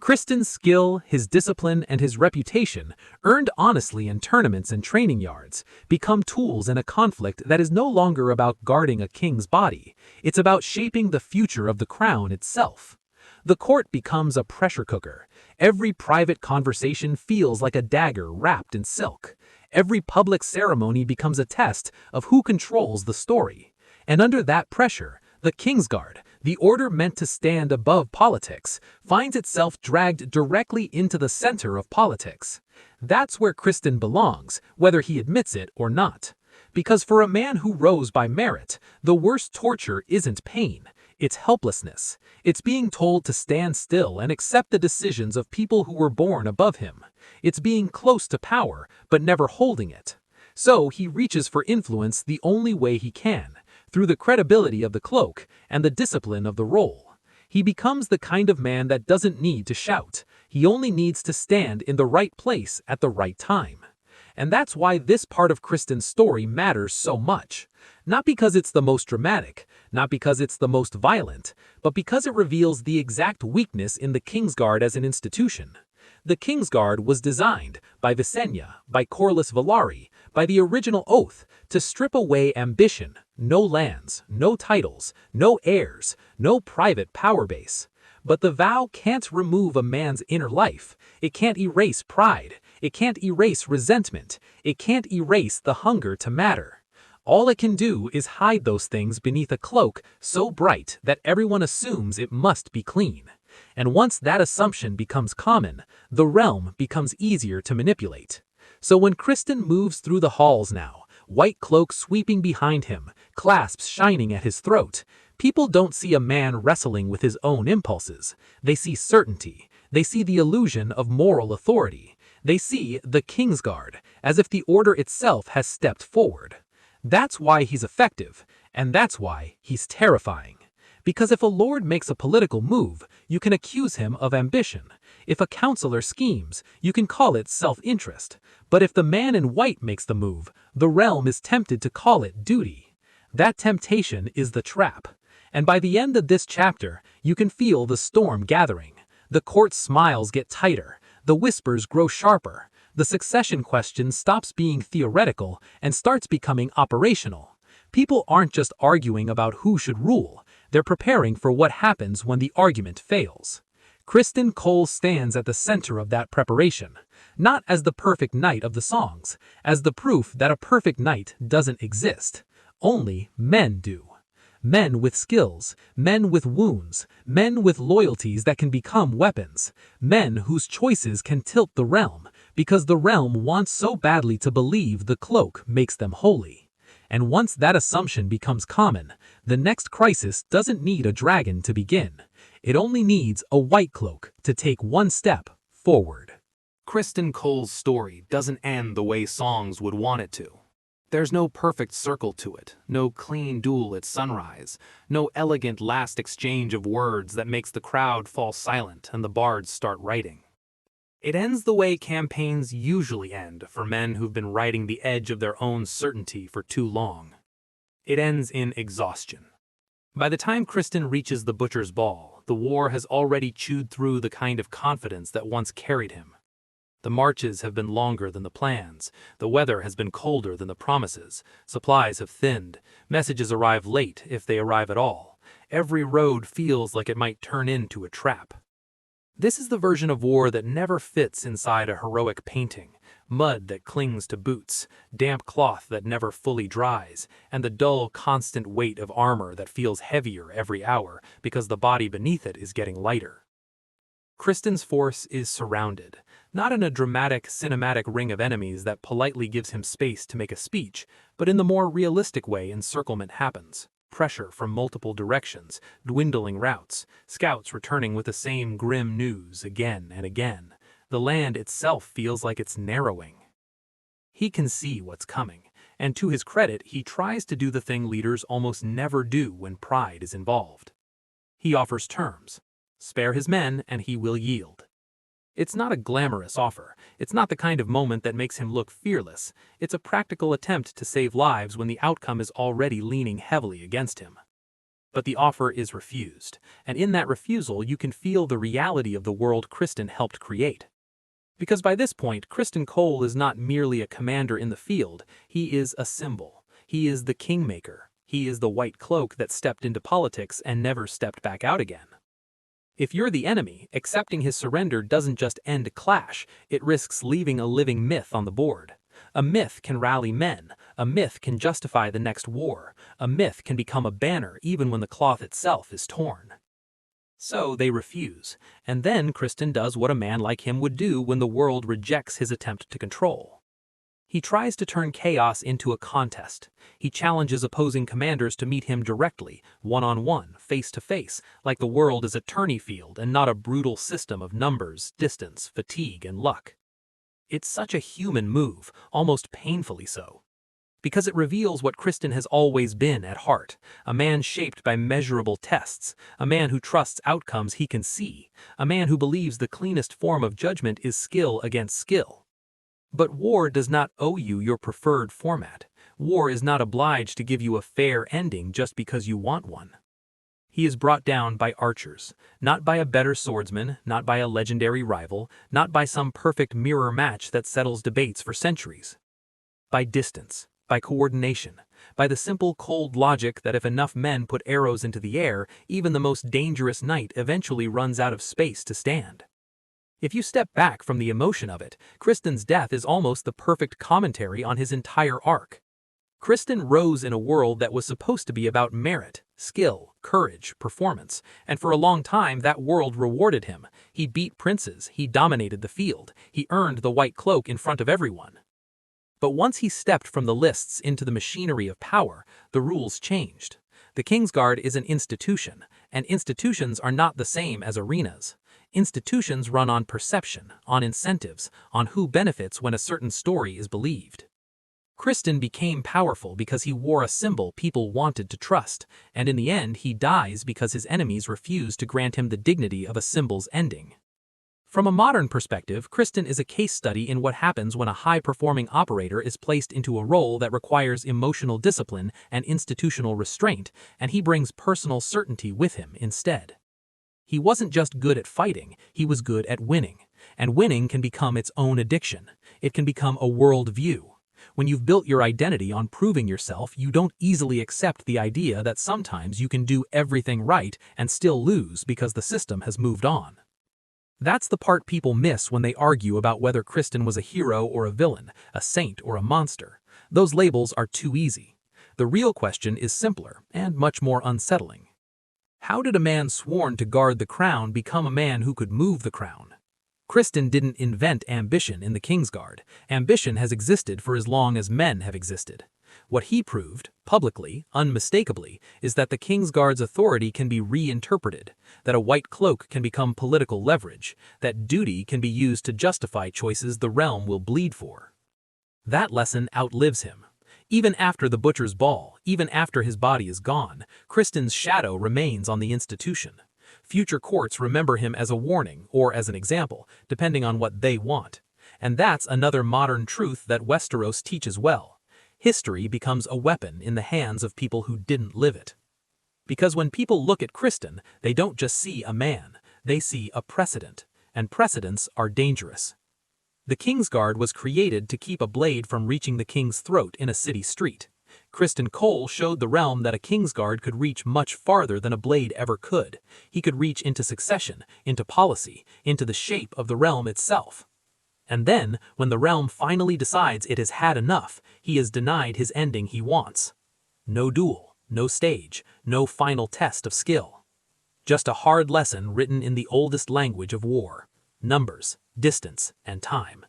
Kristen's skill, his discipline, and his reputation, earned honestly in tournaments and training yards, become tools in a conflict that is no longer about guarding a king's body. It's about shaping the future of the crown itself. The court becomes a pressure cooker. Every private conversation feels like a dagger wrapped in silk. Every public ceremony becomes a test of who controls the story. And under that pressure, the Kingsguard, the order meant to stand above politics, finds itself dragged directly into the center of politics. That's where Kristen belongs, whether he admits it or not. Because for a man who rose by merit, the worst torture isn't pain. It's helplessness. It's being told to stand still and accept the decisions of people who were born above him. It's being close to power, but never holding it. So he reaches for influence the only way he can, through the credibility of the cloak and the discipline of the role. He becomes the kind of man that doesn't need to shout. He only needs to stand in the right place at the right time. And that's why this part of Kristen's story matters so much. Not because it's the most dramatic, not because it's the most violent, but because it reveals the exact weakness in the Kingsguard as an institution. The Kingsguard was designed by Visenya, by Corlys Vallari, by the original Oath, to strip away ambition, no lands, no titles, no heirs, no private power base. But the vow can't remove a man's inner life. It can't erase pride. It can't erase resentment. It can't erase the hunger to matter. All it can do is hide those things beneath a cloak so bright that everyone assumes it must be clean. And once that assumption becomes common, the realm becomes easier to manipulate. So when Kristen moves through the halls now, white cloak sweeping behind him, clasps shining at his throat, people don't see a man wrestling with his own impulses. They see certainty. They see the illusion of moral authority. They see the Kingsguard, as if the order itself has stepped forward. That's why he's effective, and that's why he's terrifying. Because if a lord makes a political move, you can accuse him of ambition. If a counselor schemes, you can call it self-interest. But if the man in white makes the move, the realm is tempted to call it duty. That temptation is the trap. And by the end of this chapter, you can feel the storm gathering. The court's smiles get tighter. The whispers grow sharper. The succession question stops being theoretical and starts becoming operational. People aren't just arguing about who should rule. They're preparing for what happens when the argument fails. Kristen Cole stands at the center of that preparation, not as the perfect knight of the songs, as the proof that a perfect knight doesn't exist. Only men do. Men with skills, men with wounds, men with loyalties that can become weapons, men whose choices can tilt the realm, because the realm wants so badly to believe the cloak makes them holy. And once that assumption becomes common, the next crisis doesn't need a dragon to begin. It only needs a white cloak to take one step forward. Kristen Cole's story doesn't end the way songs would want it to. There's no perfect circle to it, no clean duel at sunrise, no elegant last exchange of words that makes the crowd fall silent and the bards start writing. It ends the way campaigns usually end for men who've been riding the edge of their own certainty for too long. It ends in exhaustion. By the time Kristen reaches the butcher's ball, The war has already chewed through the kind of confidence that once carried him. The marches have been longer than the plans, the weather has been colder than the promises, supplies have thinned, messages arrive late if they arrive at all. Every road feels like it might turn into a trap. This is the version of war that never fits inside a heroic painting, mud that clings to boots, damp cloth that never fully dries, and the dull, constant weight of armor that feels heavier every hour because the body beneath it is getting lighter. Kristen's force is surrounded, not in a dramatic, cinematic ring of enemies that politely gives him space to make a speech, but in the more realistic way encirclement happens. Pressure from multiple directions, dwindling routes, scouts returning with the same grim news again and again. The land itself feels like it's narrowing. He can see what's coming, and to his credit, he tries to do the thing leaders almost never do when pride is involved. He offers terms. Spare his men and he will yield. It's not a glamorous offer. It's not the kind of moment that makes him look fearless. It's a practical attempt to save lives when the outcome is already leaning heavily against him. But the offer is refused, and in that refusal you can feel the reality of the world Kristen helped create. Because by this point, Kristen Cole is not merely a commander in the field, he is a symbol. He is the kingmaker. He is the white cloak that stepped into politics and never stepped back out again. If you're the enemy, accepting his surrender doesn't just end a clash, it risks leaving a living myth on the board. A myth can rally men, a myth can justify the next war, a myth can become a banner even when the cloth itself is torn. So they refuse, and then Kristen does what a man like him would do when the world rejects his attempt to control. He tries to turn chaos into a contest. He challenges opposing commanders to meet him directly, one-on-one, face-to-face, like the world is a tourney field and not a brutal system of numbers, distance, fatigue, and luck. It's such a human move, almost painfully so. Because it reveals what Kristen has always been at heart, a man shaped by measurable tests, a man who trusts outcomes he can see, a man who believes the cleanest form of judgment is skill against skill. But war does not owe you your preferred format. War is not obliged to give you a fair ending just because you want one. He is brought down by archers, not by a better swordsman, not by a legendary rival, not by some perfect mirror match that settles debates for centuries. By distance, by coordination, by the simple cold logic that if enough men put arrows into the air, even the most dangerous knight eventually runs out of space to stand. If you step back from the emotion of it, Kristen's death is almost the perfect commentary on his entire arc. Kristen rose in a world that was supposed to be about merit, skill, courage, performance, and for a long time that world rewarded him. He beat princes, he dominated the field, he earned the white cloak in front of everyone. But once he stepped from the lists into the machinery of power, the rules changed. The Kingsguard is an institution, and institutions are not the same as arenas. Institutions run on perception, on incentives, on who benefits when a certain story is believed. Kristen became powerful because he wore a symbol people wanted to trust, and in the end he dies because his enemies refuse to grant him the dignity of a symbol's ending. From a modern perspective, Kristen is a case study in what happens when a high-performing operator is placed into a role that requires emotional discipline and institutional restraint, and he brings personal certainty with him instead. He wasn't just good at fighting, he was good at winning. And winning can become its own addiction. It can become a world view. When you've built your identity on proving yourself, you don't easily accept the idea that sometimes you can do everything right and still lose because the system has moved on. That's the part people miss when they argue about whether Kristen was a hero or a villain, a saint or a monster. Those labels are too easy. The real question is simpler and much more unsettling. How did a man sworn to guard the crown become a man who could move the crown? Kristen didn't invent ambition in the Kingsguard. Ambition has existed for as long as men have existed. What he proved, publicly, unmistakably, is that the Kingsguard's authority can be reinterpreted, that a white cloak can become political leverage, that duty can be used to justify choices the realm will bleed for. That lesson outlives him. Even after the butcher's ball, even after his body is gone, Kristen's shadow remains on the institution. Future courts remember him as a warning or as an example, depending on what they want. And that's another modern truth that Westeros teaches well. History becomes a weapon in the hands of people who didn't live it. Because when people look at Kristen, they don't just see a man, they see a precedent, and precedents are dangerous. The Kingsguard was created to keep a blade from reaching the king's throat in a city street. Kristen Cole showed the realm that a Kingsguard could reach much farther than a blade ever could. He could reach into succession, into policy, into the shape of the realm itself. And then, when the realm finally decides it has had enough, he is denied his ending he wants. No duel, no stage, no final test of skill. Just a hard lesson written in the oldest language of war: numbers, distance, and time.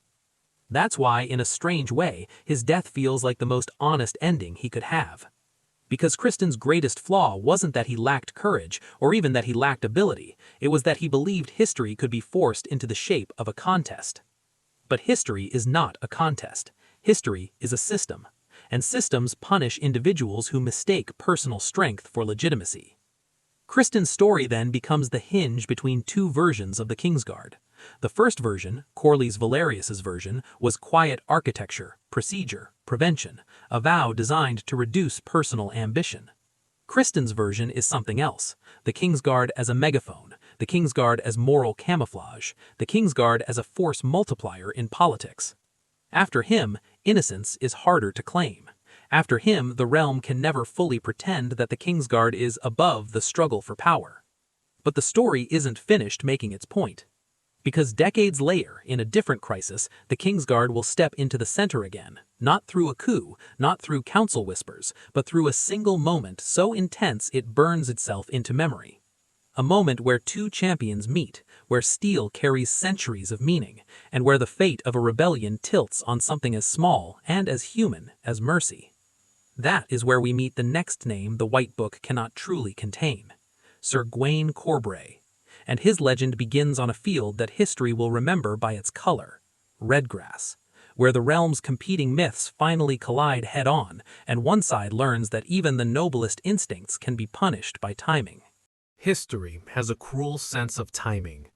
That's why, in a strange way, his death feels like the most honest ending he could have. Because Kristen's greatest flaw wasn't that he lacked courage, or even that he lacked ability, it was that he believed history could be forced into the shape of a contest. But history is not a contest. History is a system, and systems punish individuals who mistake personal strength for legitimacy. Kristen's story then becomes the hinge between two versions of the Kingsguard. The first version, Corlys Valerius's version, was quiet architecture, procedure, prevention, a vow designed to reduce personal ambition. Kristen's version is something else: the Kingsguard as a megaphone, the Kingsguard as moral camouflage, the Kingsguard as a force multiplier in politics. After him, innocence is harder to claim. After him, the realm can never fully pretend that the Kingsguard is above the struggle for power. But the story isn't finished making its point. Because decades later, in a different crisis, the Kingsguard will step into the center again, not through a coup, not through council whispers, but through a single moment so intense it burns itself into memory. A moment where two champions meet, where steel carries centuries of meaning, and where the fate of a rebellion tilts on something as small and as human as mercy. That is where we meet the next name the White Book cannot truly contain: Sir Gawain Corbray. And his legend begins on a field that history will remember by its color: redgrass, where the realm's competing myths finally collide head-on, and one side learns that even the noblest instincts can be punished by timing. History has a cruel sense of timing.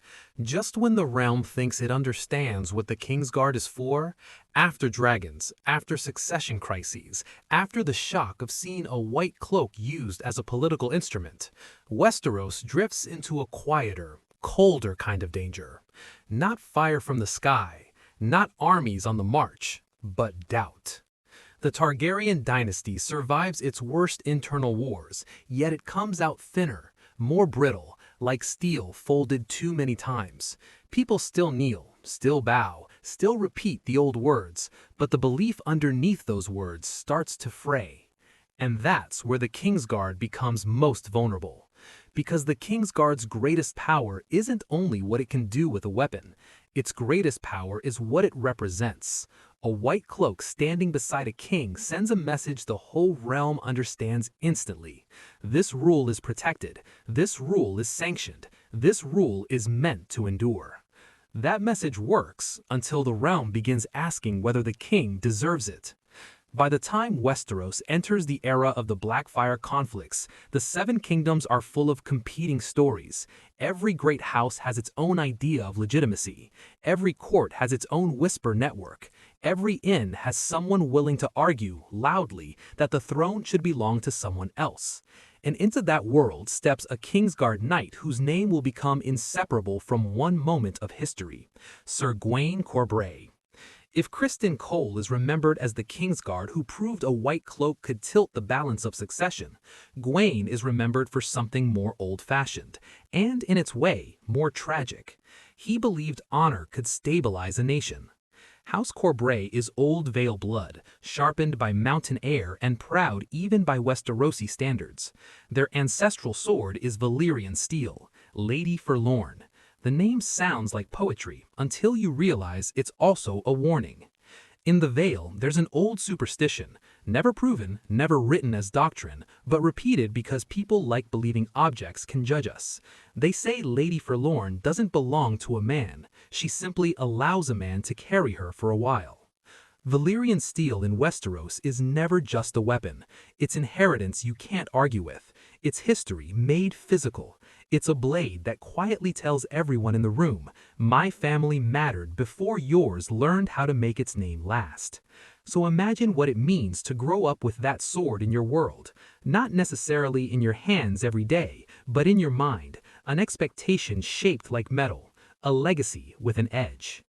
Just when the realm thinks it understands what the Kingsguard is for, after dragons, after succession crises, after the shock of seeing a white cloak used as a political instrument, Westeros drifts into a quieter, colder kind of danger. Not fire from the sky, not armies on the march, but doubt. The Targaryen dynasty survives its worst internal wars, yet it comes out thinner, more brittle, like steel folded too many times. People still kneel, still bow, still repeat the old words, but the belief underneath those words starts to fray. And that's where the Kingsguard becomes most vulnerable. Because the Kingsguard's greatest power isn't only what it can do with a weapon. Its greatest power is what it represents. A white cloak standing beside a king sends a message the whole realm understands instantly. This rule is protected. This rule is sanctioned. This rule is meant to endure. That message works until the realm begins asking whether the king deserves it. By the time Westeros enters the era of the Blackfire conflicts, the Seven Kingdoms are full of competing stories. Every great house has its own idea of legitimacy. Every court has its own whisper network. Every inn has someone willing to argue loudly that the throne should belong to someone else. And into that world steps a Kingsguard knight whose name will become inseparable from one moment of history: Sir Gawain Corbray. If Kristen Cole is remembered as the Kingsguard who proved a white cloak could tilt the balance of succession, Gawain is remembered for something more old-fashioned, and in its way, more tragic. He believed honor could stabilize a nation. House Corbray is Old Vale blood, sharpened by mountain air and proud even by Westerosi standards. Their ancestral sword is Valyrian steel, Lady Forlorn. The name sounds like poetry until you realize it's also a warning. In the Vale, there's an old superstition, never proven, never written as doctrine, but repeated because people like believing objects can judge us. They say Lady Forlorn doesn't belong to a man. She simply allows a man to carry her for a while. Valyrian steel in Westeros is never just a weapon. It's inheritance you can't argue with. It's history made physical. It's a blade that quietly tells everyone in the room, my family mattered before yours learned how to make its name last. So imagine what it means to grow up with that sword in your world, not necessarily in your hands every day, but in your mind, an expectation shaped like metal, a legacy with an edge.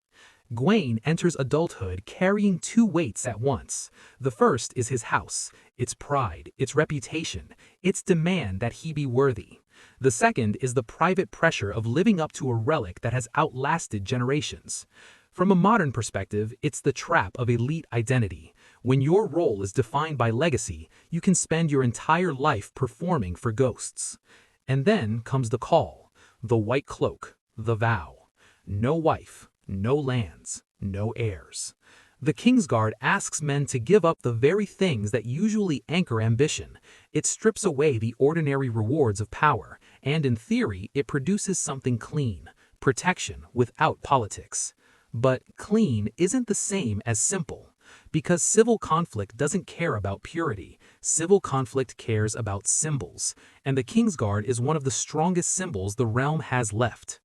Gawain enters adulthood carrying two weights at once. The first is his house, its pride, its reputation, its demand that he be worthy. The second is the private pressure of living up to a relic that has outlasted generations. From a modern perspective, it's the trap of elite identity. When your role is defined by legacy, you can spend your entire life performing for ghosts. And then comes the call, the White Cloak, the vow. No wife, no lands, no heirs. The Kingsguard asks men to give up the very things that usually anchor ambition. It strips away the ordinary rewards of power, and in theory, it produces something clean, protection without politics. But clean isn't the same as simple. Because civil conflict doesn't care about purity, civil conflict cares about symbols, and the Kingsguard is one of the strongest symbols the realm has left.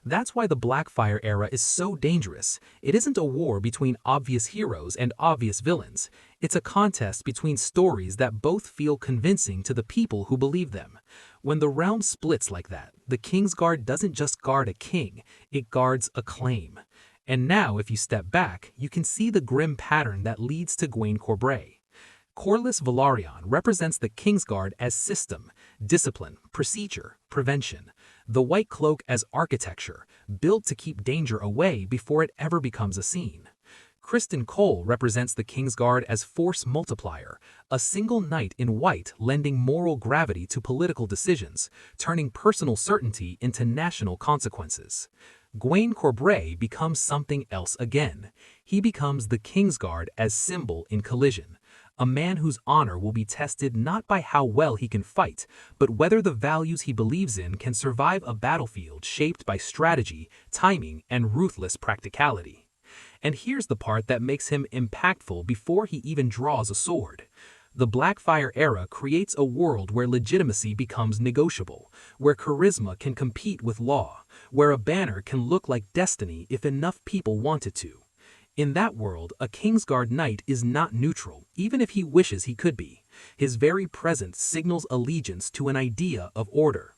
That's why the Blackfire era is so dangerous. It isn't a war between obvious heroes and obvious villains. It's a contest between stories that both feel convincing to the people who believe them. When the realm splits like that, the Kingsguard doesn't just guard a king, it guards a claim. And now, if you step back, you can see the grim pattern that leads to Gawain Corbray. Corlys Velaryon represents the Kingsguard as system, discipline, procedure, prevention. The White Cloak as architecture, built to keep danger away before it ever becomes a scene. Criston Cole represents the Kingsguard as force multiplier, a single knight in white lending moral gravity to political decisions, turning personal certainty into national consequences. Gawain Corbray becomes something else again. He becomes the Kingsguard as symbol in collision. A man whose honor will be tested not by how well he can fight, but whether the values he believes in can survive a battlefield shaped by strategy, timing, and ruthless practicality. And here's the part that makes him impactful before he even draws a sword. The Blackfire era creates a world where legitimacy becomes negotiable, where charisma can compete with law, where a banner can look like destiny if enough people want it to. In that world, a Kingsguard knight is not neutral, even if he wishes he could be. His very presence signals allegiance to an idea of order.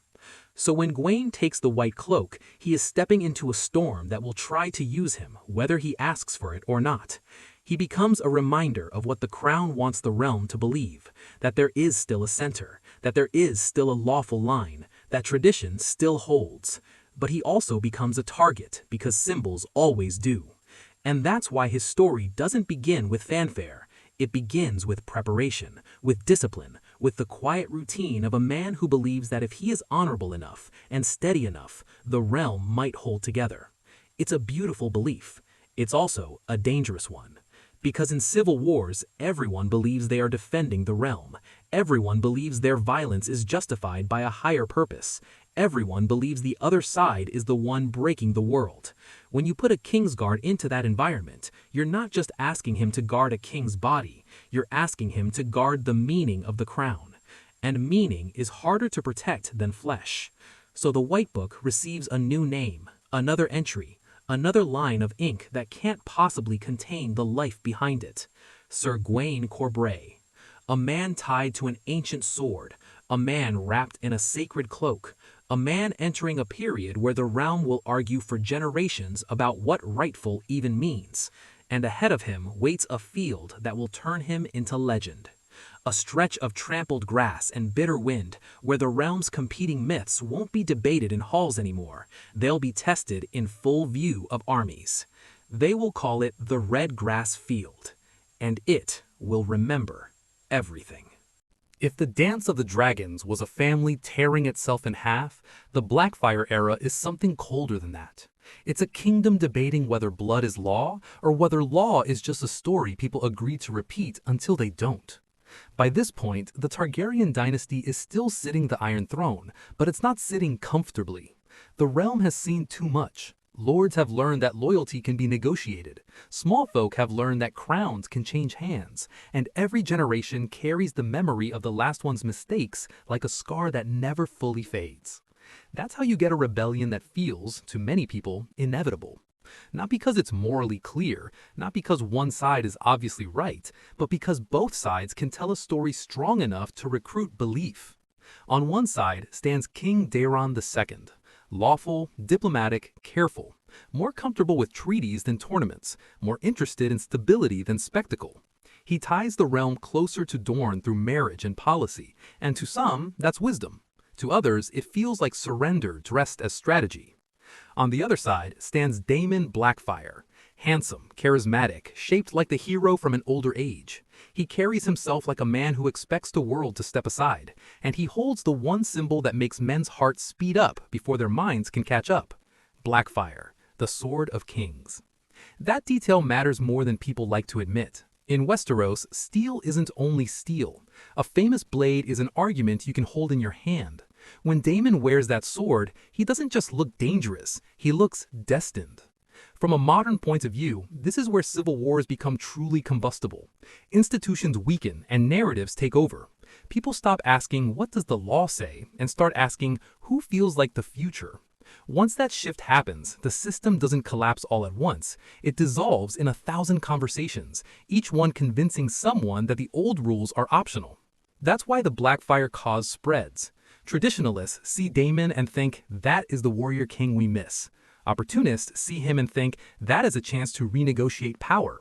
So when Gawain takes the White Cloak, he is stepping into a storm that will try to use him, whether he asks for it or not. He becomes a reminder of what the crown wants the realm to believe, that there is still a center, that there is still a lawful line, that tradition still holds. But he also becomes a target, because symbols always do. And that's why his story doesn't begin with fanfare. It begins with preparation, with discipline, with the quiet routine of a man who believes that if he is honorable enough and steady enough, the realm might hold together. It's a beautiful belief. It's also a dangerous one. Because in civil wars, everyone believes they are defending the realm. Everyone believes their violence is justified by a higher purpose. Everyone believes the other side is the one breaking the world. When you put a Kingsguard into that environment, you're not just asking him to guard a king's body, you're asking him to guard the meaning of the crown. And meaning is harder to protect than flesh. So the White Book receives a new name, another entry, another line of ink that can't possibly contain the life behind it. Sir Gawain Corbray. A man tied to an ancient sword, a man wrapped in a sacred cloak, a man entering a period where the realm will argue for generations about what rightful even means, and ahead of him waits a field that will turn him into legend. A stretch of trampled grass and bitter wind where the realm's competing myths won't be debated in halls anymore. They'll be tested in full view of armies. They will call it the Red Grass Field, and it will remember everything. If the Dance of the Dragons was a family tearing itself in half, the Blackfire era is something colder than that. It's a kingdom debating whether blood is law or whether law is just a story people agree to repeat until they don't. By this point, the Targaryen dynasty is still sitting the Iron Throne, but it's not sitting comfortably. The realm has seen too much. Lords have learned that loyalty can be negotiated. Small folk have learned that crowns can change hands, and every generation carries the memory of the last one's mistakes like a scar that never fully fades. That's how you get a rebellion that feels, to many people, inevitable. Not because it's morally clear, not because one side is obviously right, but because both sides can tell a story strong enough to recruit belief. On one side stands King Daeron II, lawful, diplomatic, careful, more comfortable with treaties than tournaments, more interested in stability than spectacle. He ties the realm closer to Dorne through marriage and policy, and to some, that's wisdom. To others, it feels like surrender dressed as strategy. On the other side stands Daemon Blackfyre, handsome, charismatic, shaped like the hero from an older age. He carries himself like a man who expects the world to step aside, and he holds the one symbol that makes men's hearts speed up before their minds can catch up. Blackfyre, the Sword of Kings. That detail matters more than people like to admit. In Westeros, steel isn't only steel. A famous blade is an argument you can hold in your hand. When Daemon wears that sword, he doesn't just look dangerous, he looks destined. From a modern point of view, this is where civil wars become truly combustible. Institutions weaken and narratives take over. People stop asking, what does the law say, and start asking, who feels like the future? Once that shift happens, the system doesn't collapse all at once. It dissolves in 1,000 conversations, each one convincing someone that the old rules are optional. That's why the Blackfyre cause spreads. Traditionalists see Daemon and think, that is the warrior king we miss. Opportunists see him and think, that is a chance to renegotiate power.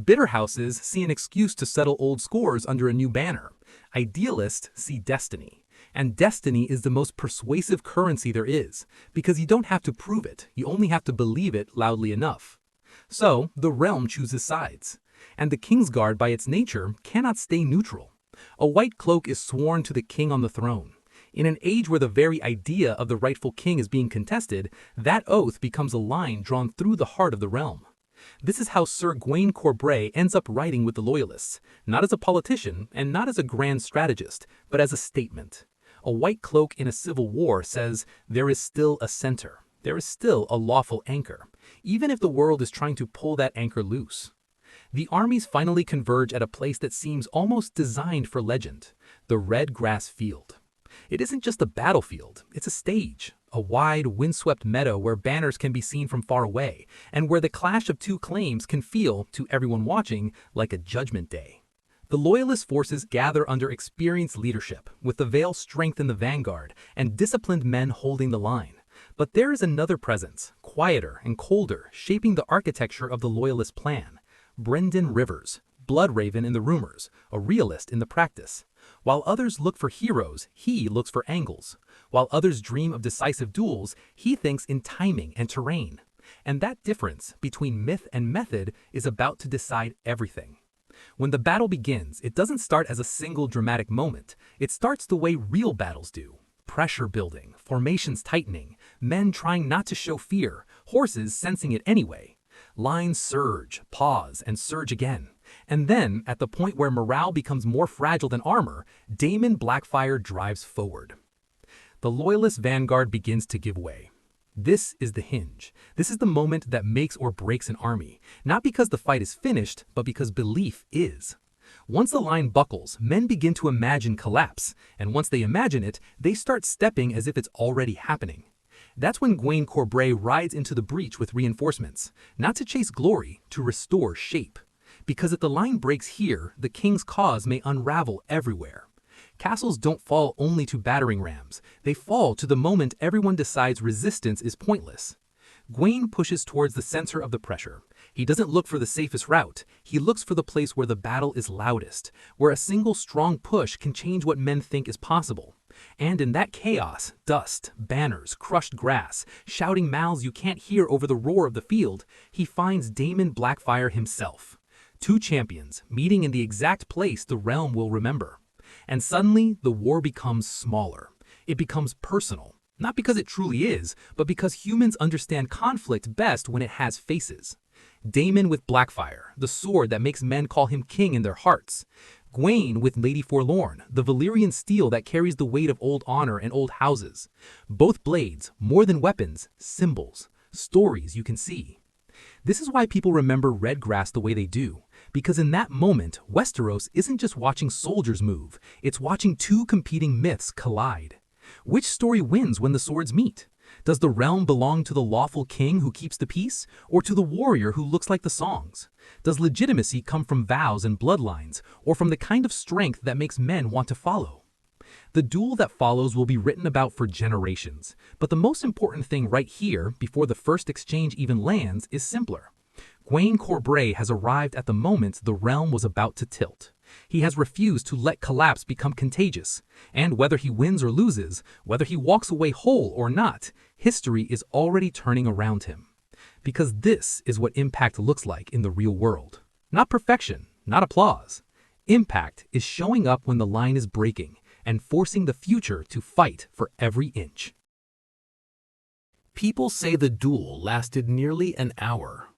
Bitter houses see an excuse to settle old scores under a new banner. Idealists see destiny. And destiny is the most persuasive currency there is, because you don't have to prove it, you only have to believe it loudly enough. So, the realm chooses sides. And the Kingsguard, by its nature, cannot stay neutral. A white cloak is sworn to the king on the throne. In an age where the very idea of the rightful king is being contested, that oath becomes a line drawn through the heart of the realm. This is how Sir Gawain Corbray ends up riding with the Loyalists, not as a politician and not as a grand strategist, but as a statement. A white cloak in a civil war says, there is still a center, there is still a lawful anchor, even if the world is trying to pull that anchor loose. The armies finally converge at a place that seems almost designed for legend, the red grass field. It isn't just a battlefield, it's a stage, a wide, windswept meadow where banners can be seen from far away, and where the clash of two claims can feel, to everyone watching, like a judgment day. The Loyalist forces gather under experienced leadership, with the Vale strength in the vanguard and disciplined men holding the line. But there is another presence, quieter and colder, shaping the architecture of the Loyalist plan. Brynden Rivers, Bloodraven in the rumors, a realist in the practice. While others look for heroes, he looks for angles. While others dream of decisive duels, he thinks in timing and terrain. And that difference between myth and method is about to decide everything. When the battle begins, it doesn't start as a single dramatic moment. It starts the way real battles do. Pressure building, formations tightening, men trying not to show fear, horses sensing it anyway. Lines surge, pause, and surge again. And then, at the point where morale becomes more fragile than armor, Daemon Blackfyre drives forward. The Loyalist vanguard begins to give way. This is the hinge. This is the moment that makes or breaks an army, not because the fight is finished, but because belief is. Once the line buckles, men begin to imagine collapse, and once they imagine it, they start stepping as if it's already happening. That's when Gawain Corbray rides into the breach with reinforcements, not to chase glory, to restore shape. Because if the line breaks here, the king's cause may unravel everywhere. Castles don't fall only to battering rams, they fall to the moment everyone decides resistance is pointless. Gawain pushes towards the center of the pressure. He doesn't look for the safest route, he looks for the place where the battle is loudest, where a single strong push can change what men think is possible. And in that chaos, dust, banners, crushed grass, shouting mouths you can't hear over the roar of the field, he finds Daemon Blackfyre himself. Two champions meeting in the exact place the realm will remember. And suddenly, the war becomes smaller. It becomes personal. Not because it truly is, but because humans understand conflict best when it has faces. Daemon with Blackfyre, the sword that makes men call him king in their hearts. Gawain with Lady Forlorn, the Valyrian steel that carries the weight of old honor and old houses. Both blades, more than weapons, symbols, stories you can see. This is why people remember Redgrass the way they do. Because in that moment, Westeros isn't just watching soldiers move, it's watching two competing myths collide. Which story wins when the swords meet? Does the realm belong to the lawful king who keeps the peace, or to the warrior who looks like the songs? Does legitimacy come from vows and bloodlines, or from the kind of strength that makes men want to follow? The duel that follows will be written about for generations, but the most important thing right here, before the first exchange even lands, is simpler. Gawain Corbray has arrived at the moment the realm was about to tilt. He has refused to let collapse become contagious, and whether he wins or loses, whether he walks away whole or not, history is already turning around him. Because this is what impact looks like in the real world. Not perfection, not applause. Impact is showing up when the line is breaking and forcing the future to fight for every inch. People say the duel lasted nearly an hour.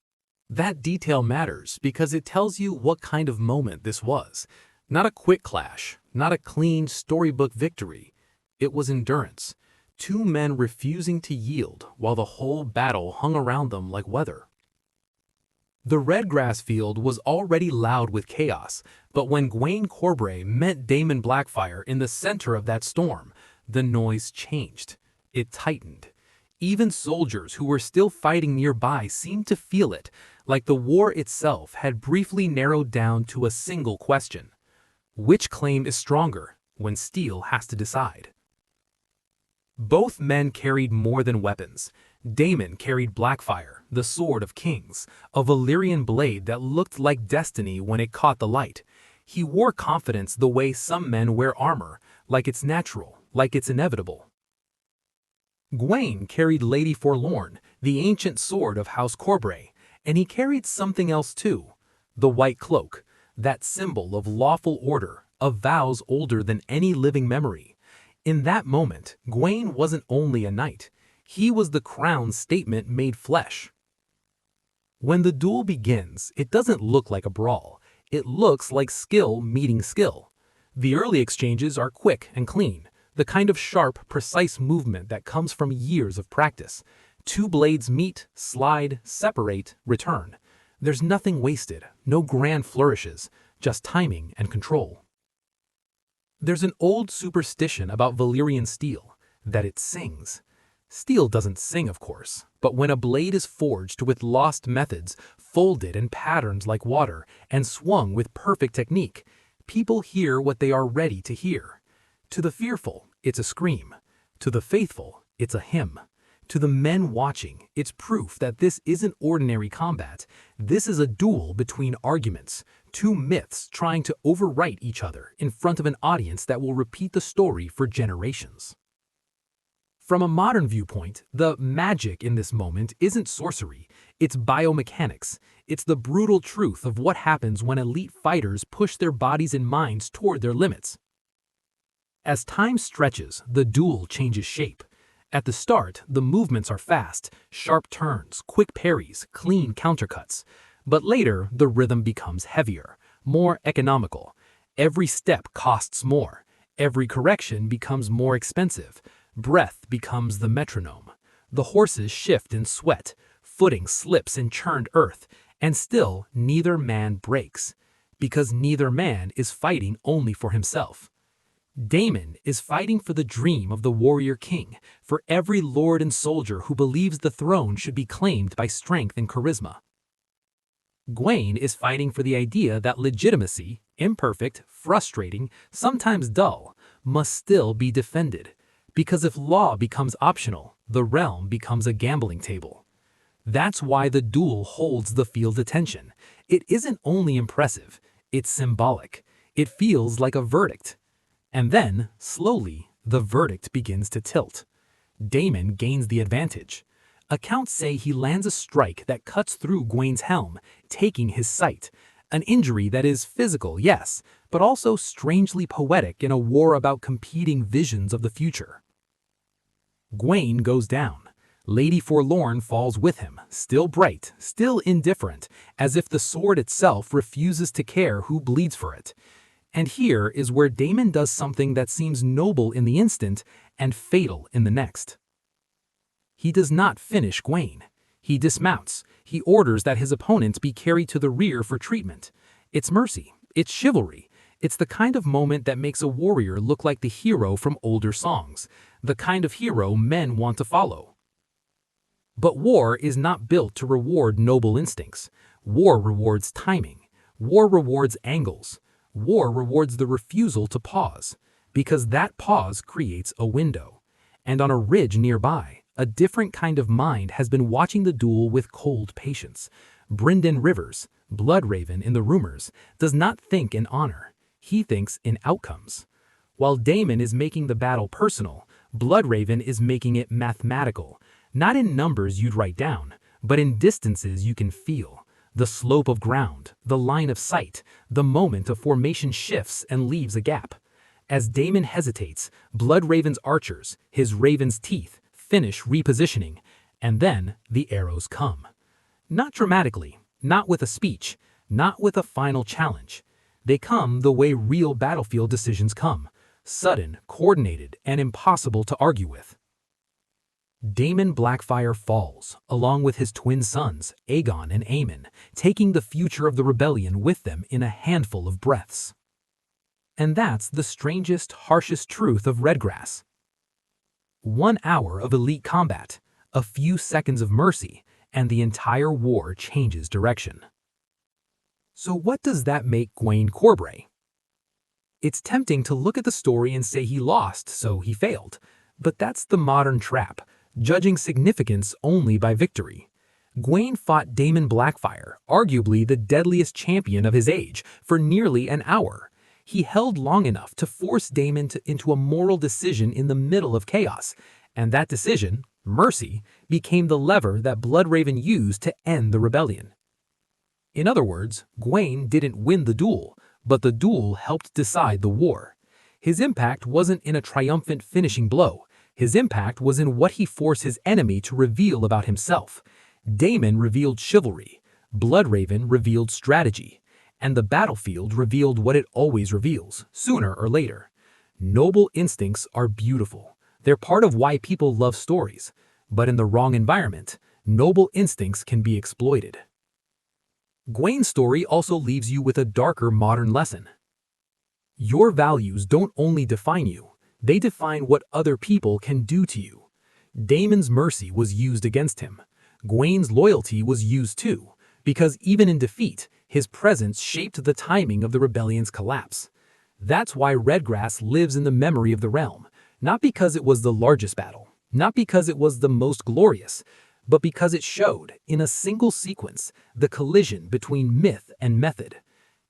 That detail matters because it tells you what kind of moment this was. Not a quick clash, not a clean storybook victory. It was endurance. Two men refusing to yield while the whole battle hung around them like weather. The red grass field was already loud with chaos, but when Gawain Corbray met Daemon Blackfire in the center of that storm, the noise changed. It tightened. Even soldiers who were still fighting nearby seemed to feel it, like the war itself had briefly narrowed down to a single question. Which claim is stronger when steel has to decide? Both men carried more than weapons. Daemon carried Blackfire, the sword of kings, a Valyrian blade that looked like destiny when it caught the light. He wore confidence the way some men wear armor, like it's natural, like it's inevitable. Gawain carried Lady Forlorn, the ancient sword of House Corbray, and he carried something else too, the White Cloak, that symbol of lawful order, of vows older than any living memory. In that moment, Gawain wasn't only a knight. He was the crown's statement made flesh. When the duel begins, it doesn't look like a brawl. It looks like skill meeting skill. The early exchanges are quick and clean, the kind of sharp, precise movement that comes from years of practice. Two blades meet, slide, separate, return. There's nothing wasted, no grand flourishes, just timing and control. There's an old superstition about Valyrian steel, that it sings. Steel doesn't sing, of course, but when a blade is forged with lost methods, folded and patterned like water, and swung with perfect technique, people hear what they are ready to hear. To the fearful, it's a scream. To the faithful, it's a hymn. To the men watching, it's proof that this isn't ordinary combat. This is a duel between arguments, two myths trying to overwrite each other in front of an audience that will repeat the story for generations. From a modern viewpoint, the magic in this moment isn't sorcery, it's biomechanics. It's the brutal truth of what happens when elite fighters push their bodies and minds toward their limits. As time stretches, the duel changes shape. At the start, the movements are fast, sharp turns, quick parries, clean countercuts. But later, the rhythm becomes heavier, more economical. Every step costs more. Every correction becomes more expensive. Breath becomes the metronome. The horses shift in sweat, footing slips in churned earth, and still neither man breaks, because neither man is fighting only for himself. Daemon is fighting for the dream of the warrior king, for every lord and soldier who believes the throne should be claimed by strength and charisma. Gawain is fighting for the idea that legitimacy, imperfect, frustrating, sometimes dull, must still be defended. Because if law becomes optional, the realm becomes a gambling table. That's why the duel holds the field's attention. It isn't only impressive, it's symbolic. It feels like a verdict. And then, slowly, the verdict begins to tilt. Daemon gains the advantage. Accounts say he lands a strike that cuts through Gawain's helm, taking his sight. An injury that is physical, yes, but also strangely poetic in a war about competing visions of the future. Gawain goes down. Lady Forlorn falls with him, still bright, still indifferent, as if the sword itself refuses to care who bleeds for it. And here is where Daemon does something that seems noble in the instant and fatal in the next. He does not finish Gawain. He dismounts. He orders that his opponent be carried to the rear for treatment. It's mercy. It's chivalry. It's the kind of moment that makes a warrior look like the hero from older songs, the kind of hero men want to follow. But war is not built to reward noble instincts. War rewards timing. War rewards angles. War rewards the refusal to pause, because that pause creates a window. And on a ridge nearby, a different kind of mind has been watching the duel with cold patience. Brynden Rivers, Bloodraven in the rumors, does not think in honor. He thinks in outcomes. While Daemon is making the battle personal, Bloodraven is making it mathematical. Not in numbers you'd write down, but in distances you can feel. The slope of ground, the line of sight, the moment a formation shifts and leaves a gap. As Daemon hesitates, Bloodraven's archers, his raven's teeth, finish repositioning, and then the arrows come. Not dramatically, not with a speech, not with a final challenge. They come the way real battlefield decisions come, sudden, coordinated, and impossible to argue with. Daemon Blackfyre falls, along with his twin sons, Aegon and Aemon, taking the future of the rebellion with them in a handful of breaths. And that's the strangest, harshest truth of Redgrass. 1 hour of elite combat, a few seconds of mercy, and the entire war changes direction. So what does that make Gwayne Corbray? It's tempting to look at the story and say he lost, so he failed. But that's the modern trap, judging significance only by victory. Gwayne fought Daemon Blackfyre, arguably the deadliest champion of his age, for nearly an hour. He held long enough to force Daemon into a moral decision in the middle of chaos, and that decision, mercy, became the lever that Bloodraven used to end the rebellion. In other words, Gwayne didn't win the duel, but the duel helped decide the war. His impact wasn't in a triumphant finishing blow. His impact was in what he forced his enemy to reveal about himself. Daemon revealed chivalry, Bloodraven revealed strategy, and the battlefield revealed what it always reveals, sooner or later. Noble instincts are beautiful. They're part of why people love stories. But in the wrong environment, noble instincts can be exploited. Gwayne's story also leaves you with a darker modern lesson. Your values don't only define you, they define what other people can do to you. Daemon's mercy was used against him. Gwayne's loyalty was used too, because even in defeat, his presence shaped the timing of the rebellion's collapse. That's why Redgrass lives in the memory of the realm, not because it was the largest battle, not because it was the most glorious, but because it showed, in a single sequence, the collision between myth and method,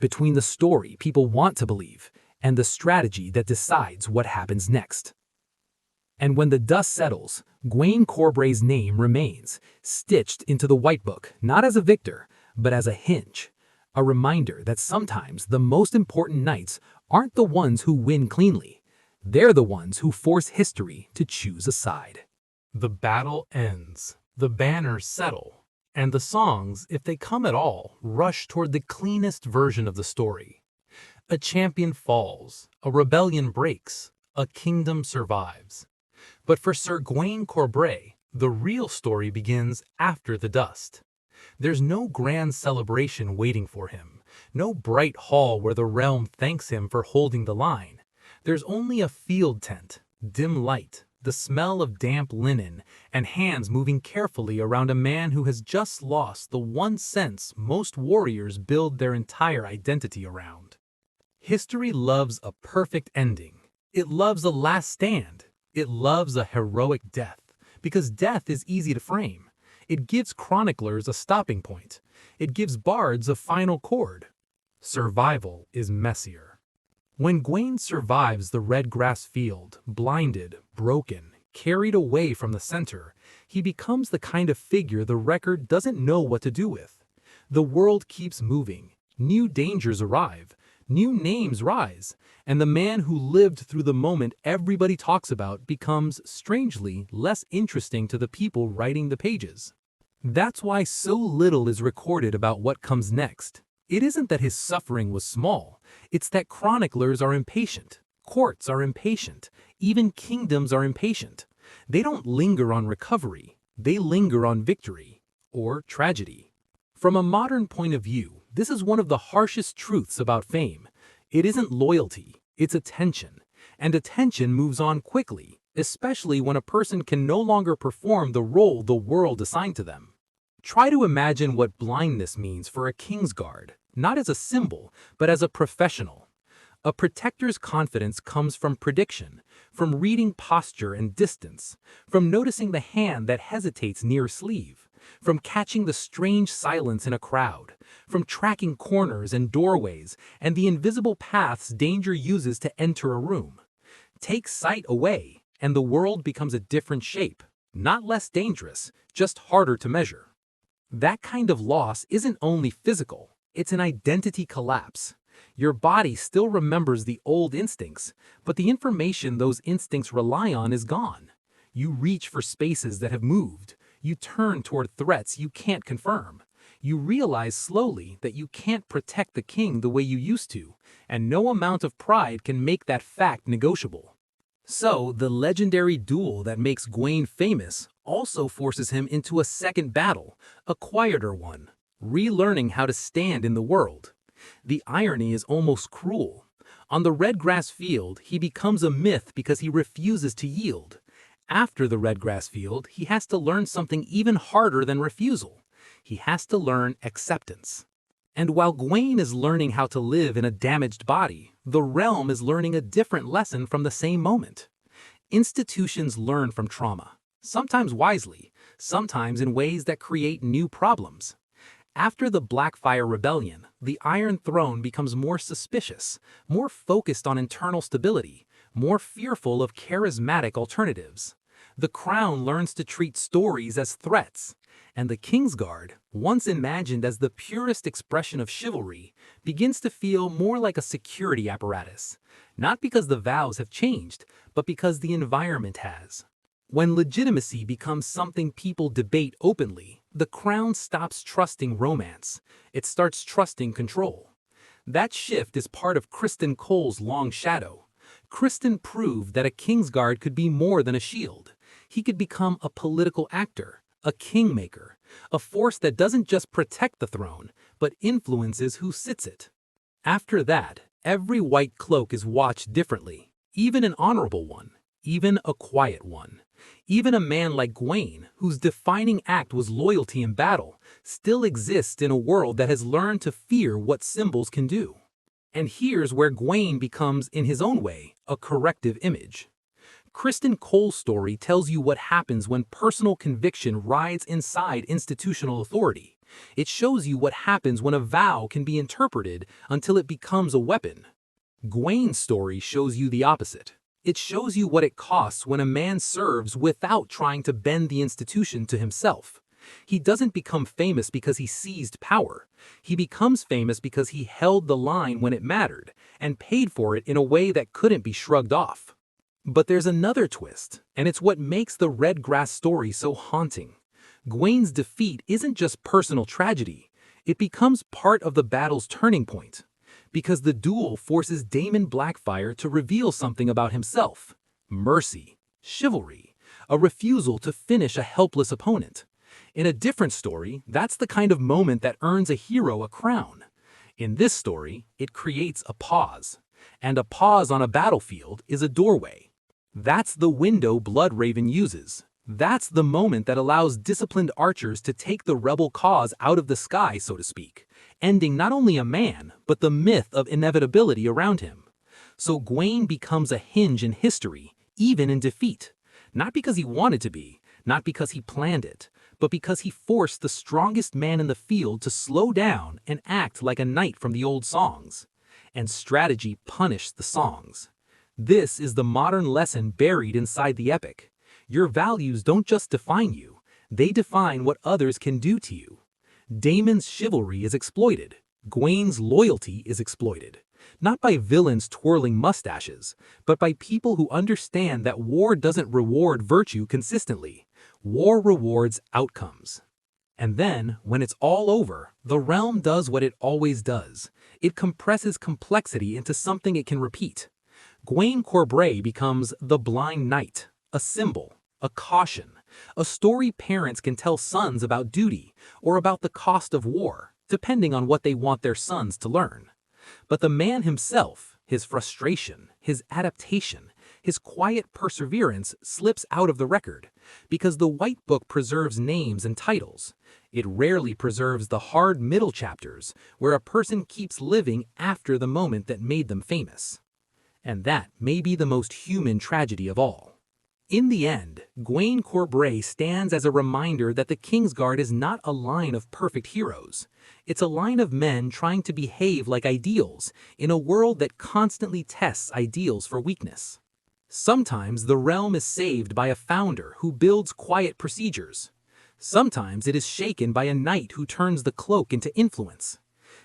between the story people want to believe and the strategy that decides what happens next. And when the dust settles, Gwayne Corbray's name remains, stitched into the White Book, not as a victor, but as a hinge, a reminder that sometimes the most important knights aren't the ones who win cleanly. They're the ones who force history to choose a side. The battle ends, the banners settle, and the songs, if they come at all, rush toward the cleanest version of the story. A champion falls, a rebellion breaks, a kingdom survives. But for Sir Gwayne Corbray, the real story begins after the dust. There's no grand celebration waiting for him, no bright hall where the realm thanks him for holding the line. There's only a field tent, dim light, the smell of damp linen, and hands moving carefully around a man who has just lost the one sense most warriors build their entire identity around. History loves a perfect ending. It loves a last stand. It loves a heroic death, because death is easy to frame. It gives chroniclers a stopping point. It gives bards a final chord. Survival is messier. When Gwayne survives the red grass field, blinded, broken, carried away from the center, he becomes the kind of figure the record doesn't know what to do with. The world keeps moving. New dangers arrive. New names rise, and the man who lived through the moment everybody talks about becomes, strangely, less interesting to the people writing the pages. That's why so little is recorded about what comes next. It isn't that his suffering was small, it's that chroniclers are impatient, courts are impatient, even kingdoms are impatient. They don't linger on recovery, they linger on victory, or tragedy. From a modern point of view, this is one of the harshest truths about fame. It isn't loyalty, it's attention. And attention moves on quickly, especially when a person can no longer perform the role the world assigned to them. Try to imagine what blindness means for a Kingsguard, not as a symbol, but as a professional. A protector's confidence comes from prediction, from reading posture and distance, from noticing the hand that hesitates near sleeve, from catching the strange silence in a crowd, from tracking corners and doorways and the invisible paths danger uses to enter a room. Take sight away, and the world becomes a different shape, not less dangerous, just harder to measure. That kind of loss isn't only physical, it's an identity collapse. Your body still remembers the old instincts, but the information those instincts rely on is gone. You reach for spaces that have moved. You turn toward threats you can't confirm. You realize slowly that you can't protect the king the way you used to, and no amount of pride can make that fact negotiable. So, the legendary duel that makes Gawain famous also forces him into a second battle, a quieter one, relearning how to stand in the world. The irony is almost cruel. On the red grass field, he becomes a myth because he refuses to yield. After the red grass field, he has to learn something even harder than refusal. He has to learn acceptance. And while Gawain is learning how to live in a damaged body, the realm is learning a different lesson from the same moment. Institutions learn from trauma, sometimes wisely, sometimes in ways that create new problems. After the Blackfire Rebellion, the Iron Throne becomes more suspicious, more focused on internal stability, more fearful of charismatic alternatives. The Crown learns to treat stories as threats, and the Kingsguard, once imagined as the purest expression of chivalry, begins to feel more like a security apparatus, not because the vows have changed, but because the environment has. When legitimacy becomes something people debate openly, the Crown stops trusting romance. It starts trusting control. That shift is part of Criston Cole's long shadow. Criston proved that a Kingsguard could be more than a shield. He could become a political actor, a kingmaker, a force that doesn't just protect the throne, but influences who sits it. After that, every White Cloak is watched differently, even an honorable one, even a quiet one. Even a man like Gawain, whose defining act was loyalty in battle, still exists in a world that has learned to fear what symbols can do. And here's where Gawain becomes, in his own way, a corrective image. Criston Cole's story tells you what happens when personal conviction rides inside institutional authority. It shows you what happens when a vow can be interpreted until it becomes a weapon. Gawain's story shows you the opposite. It shows you what it costs when a man serves without trying to bend the institution to himself. He doesn't become famous because he seized power. He becomes famous because he held the line when it mattered, and paid for it in a way that couldn't be shrugged off. But there's another twist, and it's what makes the Red Grass story so haunting. Gawain's defeat isn't just personal tragedy. It becomes part of the battle's turning point. Because the duel forces Daemon Blackfire to reveal something about himself: mercy, chivalry, a refusal to finish a helpless opponent. In a different story, that's the kind of moment that earns a hero a crown. In this story, it creates a pause. And a pause on a battlefield is a doorway. That's the window Bloodraven uses. That's the moment that allows disciplined archers to take the rebel cause out of the sky, so to speak, ending not only a man, but the myth of inevitability around him. So Gawain becomes a hinge in history, even in defeat. Not because he wanted to be, not because he planned it, but because he forced the strongest man in the field to slow down and act like a knight from the old songs. And strategy punished the songs. This is the modern lesson buried inside the epic. Your values don't just define you, they define what others can do to you. Daemon's chivalry is exploited. Gawain's loyalty is exploited. Not by villains twirling mustaches, but by people who understand that war doesn't reward virtue consistently. War rewards outcomes. And then, when it's all over, the realm does what it always does. It compresses complexity into something it can repeat. Gawain Corbray becomes the blind knight, a symbol, a caution, a story parents can tell sons about duty or about the cost of war, depending on what they want their sons to learn. But the man himself, his frustration, his adaptation, his quiet perseverance slips out of the record, because the White Book preserves names and titles. It rarely preserves the hard middle chapters, where a person keeps living after the moment that made them famous. And that may be the most human tragedy of all. In the end, Gawain Corbray stands as a reminder that the Kingsguard is not a line of perfect heroes. It's a line of men trying to behave like ideals in a world that constantly tests ideals for weakness. Sometimes the realm is saved by a founder who builds quiet procedures. Sometimes it is shaken by a knight who turns the cloak into influence.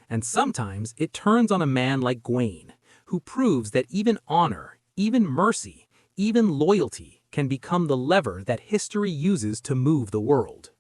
And sometimes it turns on a man like Gawain, who proves that even honor, even mercy, even loyalty can become the lever that history uses to move the world.